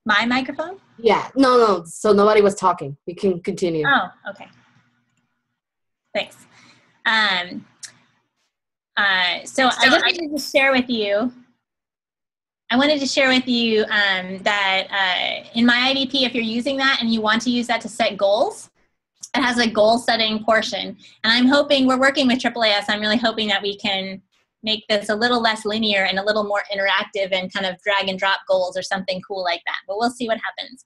My microphone? Yeah, no. So nobody was talking. You can continue. Oh, okay. Thanks. So I just wanted to share with you. That in my IDP, if you're using that and you want to use that to set goals, it has a goal setting portion. And I'm hoping, we're working with AAAS, I'm really hoping that we can make this a little less linear and a little more interactive and kind of drag and drop goals or something cool like that. But we'll see what happens.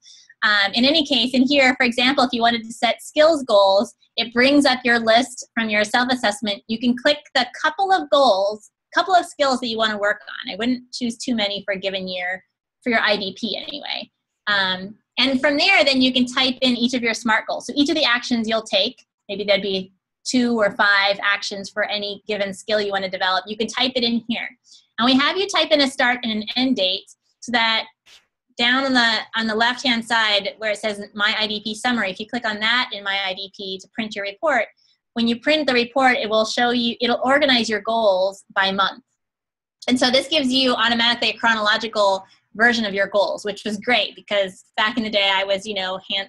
In any case, in here, for example, if you wanted to set skills goals, it brings up your list from your self-assessment. You can click the couple of skills that you want to work on. I wouldn't choose too many for a given year, for your IDP anyway. And from there, then you can type in each of your SMART goals. So each of the actions you'll take, maybe there'd be 2 or 5 actions for any given skill you want to develop. You can type it in here. And we have you type in a start and an end date so that down on the left-hand side where it says My IDP Summary, if you click on that in My IDP to print your report, when you print the report, it will show you, it'll organize your goals by month. And so this gives you automatically a chronological version of your goals, which was great because back in the day I was,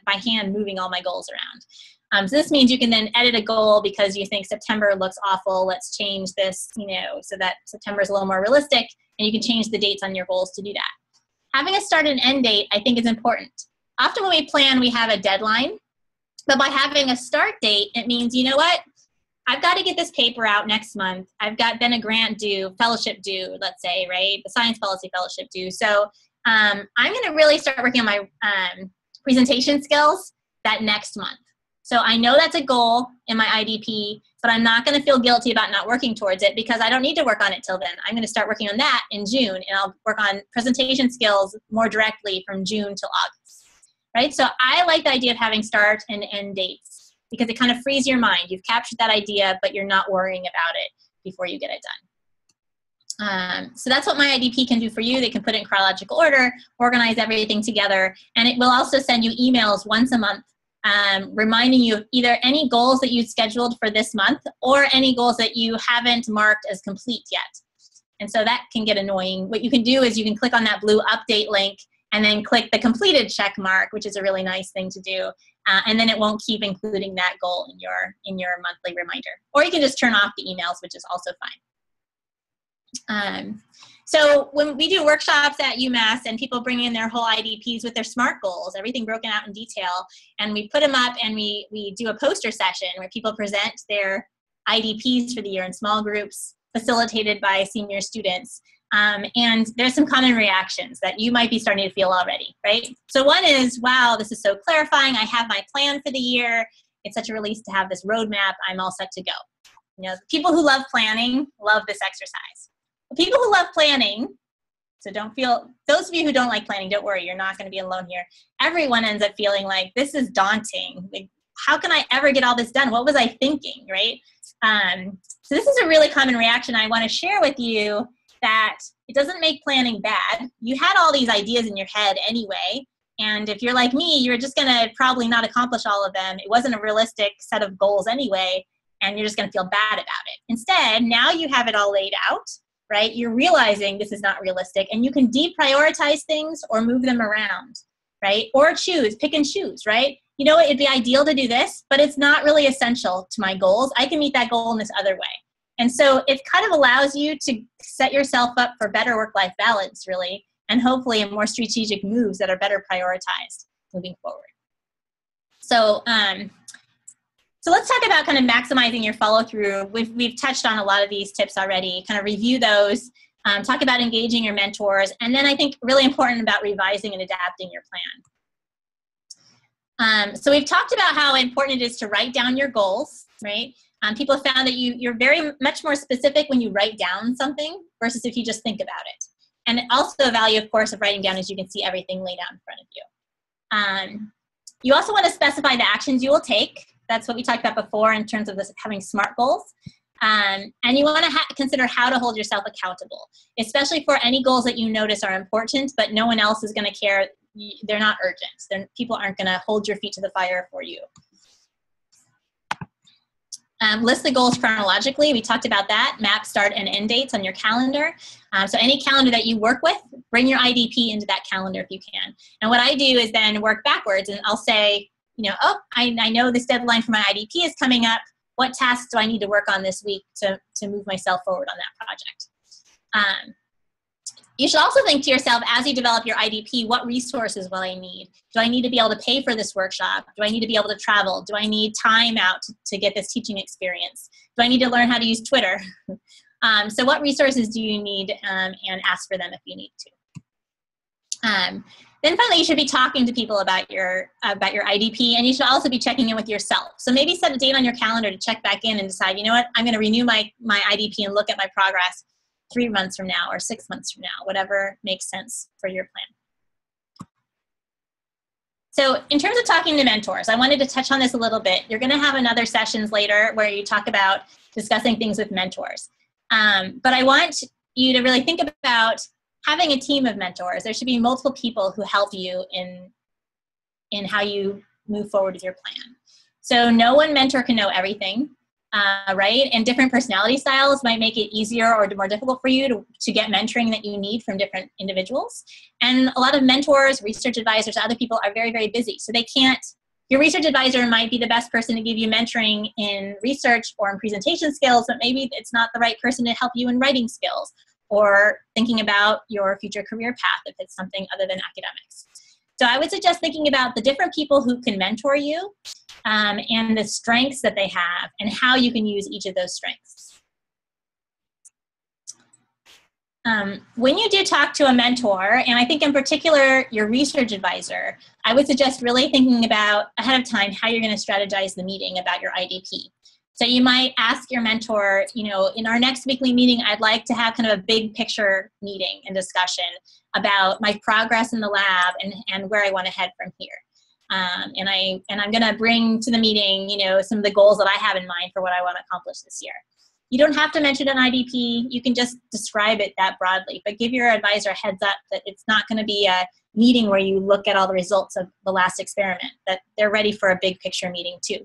by hand moving all my goals around. So this means you can then edit a goal because you think September looks awful, let's change this, so that September is a little more realistic, and you can change the dates on your goals to do that. Having a start and end date, I think, is important. Often when we plan, we have a deadline, but by having a start date, it means, you know what? I've got to get this paper out next month. I've got then a grant due, fellowship due, let's say, right? The science policy fellowship due. So I'm going to really start working on my presentation skills that next month. So I know that's a goal in my IDP, but I'm not going to feel guilty about not working towards it because I don't need to work on it till then. I'm going to start working on that in June, and I'll work on presentation skills more directly from June till August, right? So I like the idea of having start and end dates because it kind of frees your mind. You've captured that idea, but you're not worrying about it before you get it done. So that's what my IDP can do for you. They can put it in chronological order, organize everything together, and it will also send you emails once a month reminding you of either any goals that you scheduled for this month or any goals that you haven't marked as complete yet. And so that can get annoying. What you can do is you can click on that blue update link and then click the completed check mark, which is a really nice thing to do. And then it won't keep including that goal in your monthly reminder. Or you can just turn off the emails, which is also fine. So when we do workshops at UMass and people bring in their whole IDPs with their SMART goals, everything broken out in detail, and we put them up and we do a poster session where people present their IDPs for the year in small groups facilitated by senior students. And there's some common reactions that you might be starting to feel already, right? So one is, wow, this is so clarifying. I have my plan for the year. It's such a release to have this roadmap. I'm all set to go. You know, people who love planning love this exercise. People who love planning, so those of you who don't like planning, don't worry, you're not going to be alone here. Everyone ends up feeling like this is daunting. Like, how can I ever get all this done? What was I thinking, right? So this is a really common reaction. I want to share with you that it doesn't make planning bad. You had all these ideas in your head anyway, and if you're like me, you're just going to probably not accomplish all of them. It wasn't a realistic set of goals anyway, and you're just going to feel bad about it. Instead, now you have it all laid out, right? You're realizing this is not realistic, and you can deprioritize things or move them around, right? Or pick and choose, right? You know what, it'd be ideal to do this, but it's not really essential to my goals. I can meet that goal in this other way. And so it kind of allows you to set yourself up for better work-life balance, really, and hopefully more strategic moves that are better prioritized moving forward. So, so let's talk about kind of maximizing your follow-through. We've touched on a lot of these tips already, kind of review those, talk about engaging your mentors, and then I think really important about revising and adapting your plan. So we've talked about how important it is to write down your goals, right? People have found that you're very much more specific when you write down something versus if you just think about it. And also the value, of course, of writing down is you can see everything laid out in front of you. You also want to specify the actions you will take. That's what we talked about before in terms of this having SMART goals. And you want to consider how to hold yourself accountable, especially for any goals that you notice are important, but no one else is going to care. They're not urgent. People aren't going to hold your feet to the fire for you. List the goals chronologically. We talked about that. Map start and end dates on your calendar. So any calendar that you work with, bring your IDP into that calendar if you can. And what I do is then work backwards, and I'll say, you know, oh, I know this deadline for my IDP is coming up. What tasks do I need to work on this week to move myself forward on that project? You should also think to yourself, as you develop your IDP, what resources will I need? Do I need to be able to pay for this workshop? Do I need to be able to travel? Do I need time out to get this teaching experience? Do I need to learn how to use Twitter? So what resources do you need, and ask for them if you need to. Then finally, you should be talking to people about your IDP, and you should also be checking in with yourself. So maybe set a date on your calendar to check back in and decide, you know what, I'm going to renew my IDP and look at my progress 3 months from now or 6 months from now, whatever makes sense for your plan. So in terms of talking to mentors, I wanted to touch on this a little bit. You're going to have another sessions later where you talk about discussing things with mentors. But I want you to really think about having a team of mentors. There should be multiple people who help you in how you move forward with your plan. So no one mentor can know everything. Right? And different personality styles might make it easier or more difficult for you to get mentoring that you need from different individuals. And a lot of mentors, research advisors, other people are very, very busy. So they can't, your research advisor might be the best person to give you mentoring in research or in presentation skills, but maybe it's not the right person to help you in writing skills or thinking about your future career path if it's something other than academics. So I would suggest thinking about the different people who can mentor you and the strengths that they have and how you can use each of those strengths. When you do talk to a mentor, and I think in particular your research advisor, I would suggest really thinking about ahead of time how you're going to strategize the meeting about your IDP. So you might ask your mentor, you know, in our next weekly meeting, I'd like to have kind of a big picture meeting and discussion about my progress in the lab and where I want to head from here. And I'm going to bring to the meeting, you know, some of the goals that I have in mind for what I want to accomplish this year. You don't have to mention an IDP. You can just describe it that broadly, but give your advisor a heads up that it's not going to be a meeting where you look at all the results of the last experiment, that they're ready for a big picture meeting too.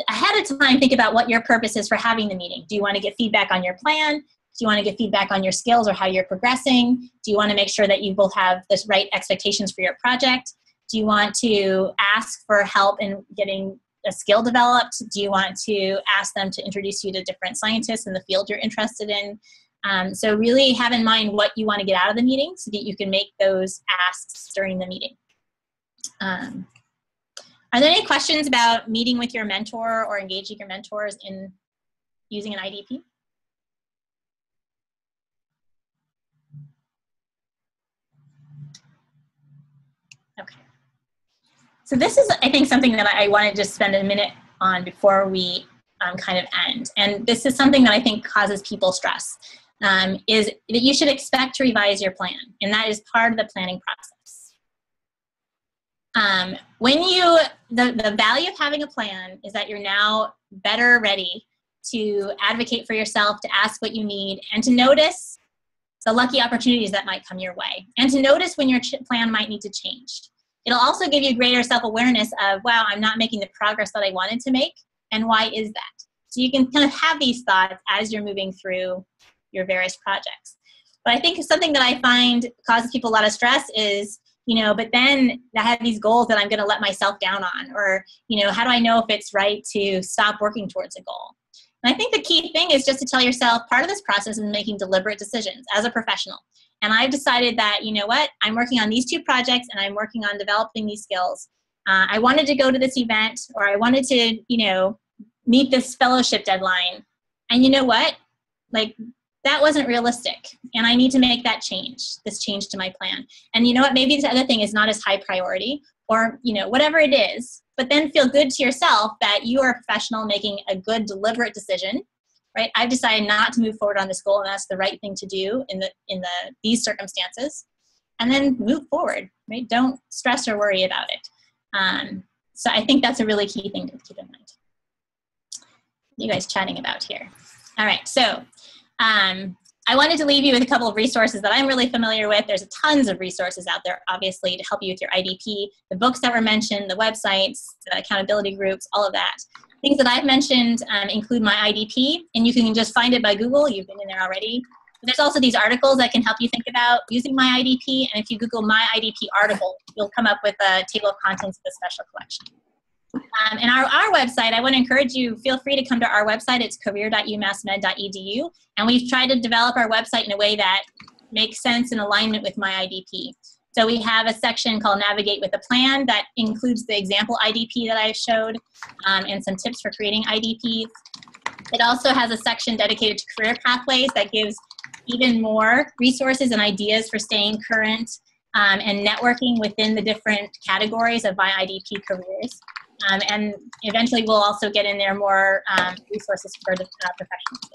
Ahead of time, think about what your purpose is for having the meeting. Do you want to get feedback on your plan? Do you want to get feedback on your skills or how you're progressing? Do you want to make sure that you both have the right expectations for your project? Do you want to ask for help in getting a skill developed? Do you want to ask them to introduce you to different scientists in the field you're interested in? So really have in mind what you want to get out of the meeting so that you can make those asks during the meeting. Are there any questions about meeting with your mentor or engaging your mentors in using an IDP? Okay. So this is, I think, something that I want to just spend a minute on before we kind of end. And this is something that I think causes people stress, is that you should expect to revise your plan. And that is part of the planning process. The value of having a plan is that you're now better ready to advocate for yourself, to ask what you need, and to notice the lucky opportunities that might come your way, and to notice when your plan might need to change. It'll also give you greater self-awareness of, wow, I'm not making the progress that I wanted to make, and why is that? So you can kind of have these thoughts as you're moving through your various projects. But I think something that I find causes people a lot of stress is, you know, but then I have these goals that I'm going to let myself down on, or, you know, how do I know if it's right to stop working towards a goal? And I think the key thing is just to tell yourself part of this process is making deliberate decisions as a professional. And I've decided that, you know what, I'm working on these 2 projects and I'm working on developing these skills. I wanted to go to this event, or I wanted to, you know, meet this fellowship deadline. And you know what, like, that wasn't realistic, and I need to make that change, this change to my plan. And you know what, maybe this other thing is not as high priority, or, you know, whatever it is, but then feel good to yourself that you are a professional making a good, deliberate decision, right? I've decided not to move forward on this goal, and that's the right thing to do in these circumstances, and then move forward, right? Don't stress or worry about it. So I think that's a really key thing to keep in mind. You guys chatting about here. All right, so I wanted to leave you with a couple of resources that I'm really familiar with. There's tons of resources out there, obviously, to help you with your IDP. The books that were mentioned, the websites, the accountability groups, all of that. Things that I've mentioned include My IDP, and you can just find it by Google. You've been in there already. But there's also these articles that can help you think about using My IDP, and if you Google My IDP article, you'll come up with a table of contents of the special collection. And our website, I want to encourage you, feel free to come to our website. It's career.umassmed.edu. And we've tried to develop our website in a way that makes sense in alignment with My IDP. So we have a section called Navigate with a Plan that includes the example IDP that I showed and some tips for creating IDPs. It also has a section dedicated to career pathways that gives even more resources and ideas for staying current and networking within the different categories of My IDP careers. And eventually we'll also get in there more resources for the professionals.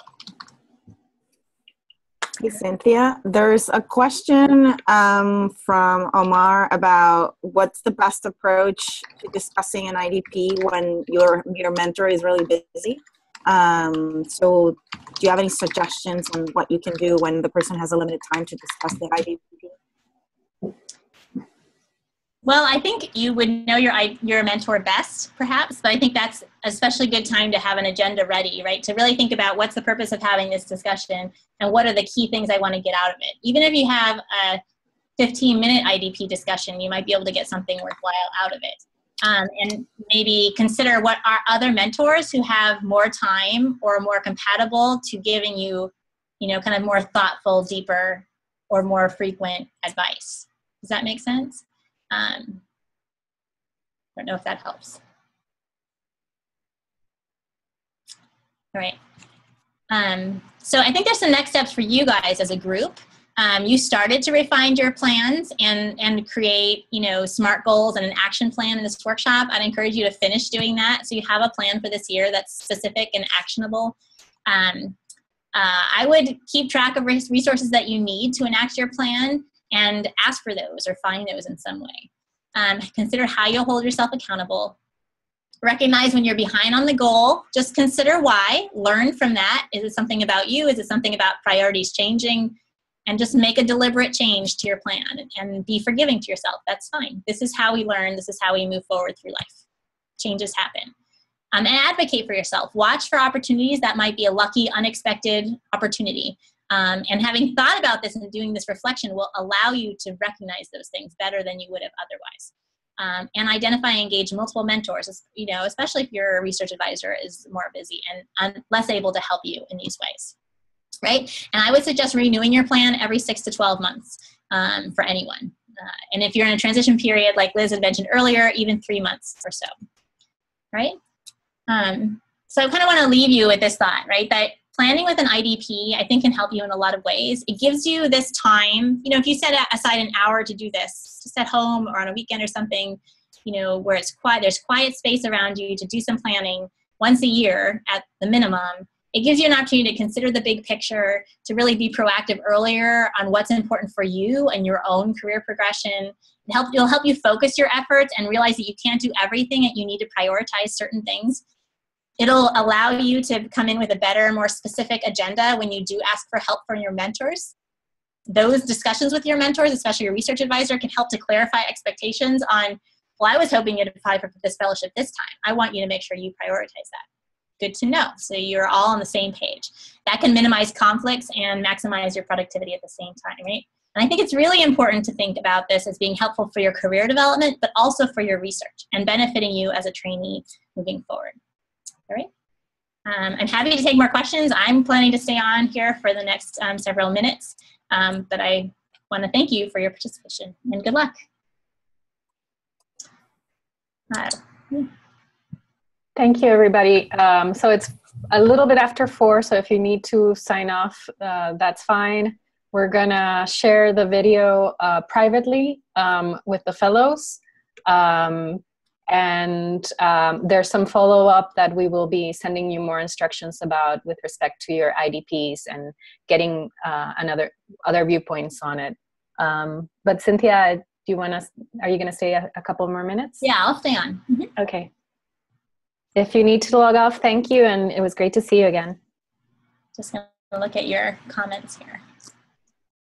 Hey, Cynthia, there's a question from Omar about what's the best approach to discussing an IDP when your mentor is really busy. So do you have any suggestions on what you can do when the person has a limited time to discuss the IDP? Well, I think you would know your mentor best, perhaps, but I think that's especially good time to have an agenda ready, right? To really think about what's the purpose of having this discussion and what are the key things I want to get out of it. Even if you have a 15-minute IDP discussion, you might be able to get something worthwhile out of it. And maybe consider what are other mentors who have more time or more compatible to giving you, you know, kind of more thoughtful, deeper, or more frequent advice. Does that make sense? I don't know if that helps. All right. So I think there's some next steps for you guys as a group. You started to refine your plans and create, SMART goals and an action plan in this workshop. I'd encourage you to finish doing that so you have a plan for this year that's specific and actionable. I would keep track of resources that you need to enact your plan and ask for those or find those in some way. Consider how you'll hold yourself accountable. Recognize when you're behind on the goal. Just consider why. Learn from that. Is it something about you? Is it something about priorities changing? And just make a deliberate change to your plan and be forgiving to yourself. That's fine. This is how we learn. This is how we move forward through life. Changes happen. And advocate for yourself. Watch for opportunities that might be a lucky, unexpected opportunity. And having thought about this and doing this reflection will allow you to recognize those things better than you would have otherwise. And identify and engage multiple mentors, especially if your research advisor is more busy and less able to help you in these ways, right? And I would suggest renewing your plan every 6 to 12 months for anyone. And if you're in a transition period, like Liz had mentioned earlier, even 3 months or so, right? So I kind of want to leave you with this thought, right? That planning with an IDP, I think, can help you in a lot of ways. It gives you this time, if you set aside an hour to do this, just at home or on a weekend or something, where it's quiet, there's quiet space around you to do some planning once a year at the minimum. It gives you an opportunity to consider the big picture, to really be proactive earlier on what's important for you and your own career progression. It'll help you focus your efforts and realize that you can't do everything and you need to prioritize certain things. It'll allow you to come in with a better, more specific agenda when you do ask for help from your mentors. Those discussions with your mentors, especially your research advisor, can help to clarify expectations on, well, I was hoping you'd apply for this fellowship this time. I want you to make sure you prioritize that. Good to know. So you're all on the same page. That can minimize conflicts and maximize your productivity at the same time, right? And I think it's really important to think about this as being helpful for your career development, but also for your research and benefiting you as a trainee moving forward. All right. I'm happy to take more questions. I'm planning to stay on here for the next several minutes, but I want to thank you for your participation and good luck. Thank you, everybody. So it's a little bit after 4, so if you need to sign off, that's fine. We're gonna share the video privately with the fellows. And there's some follow-up that we will be sending you more instructions about with respect to your IDPs and getting other viewpoints on it. But Cynthia, are you gonna stay a couple more minutes? Yeah, I'll stay on. Mm-hmm. Okay. If you need to log off, thank you, and it was great to see you again. Just gonna look at your comments here.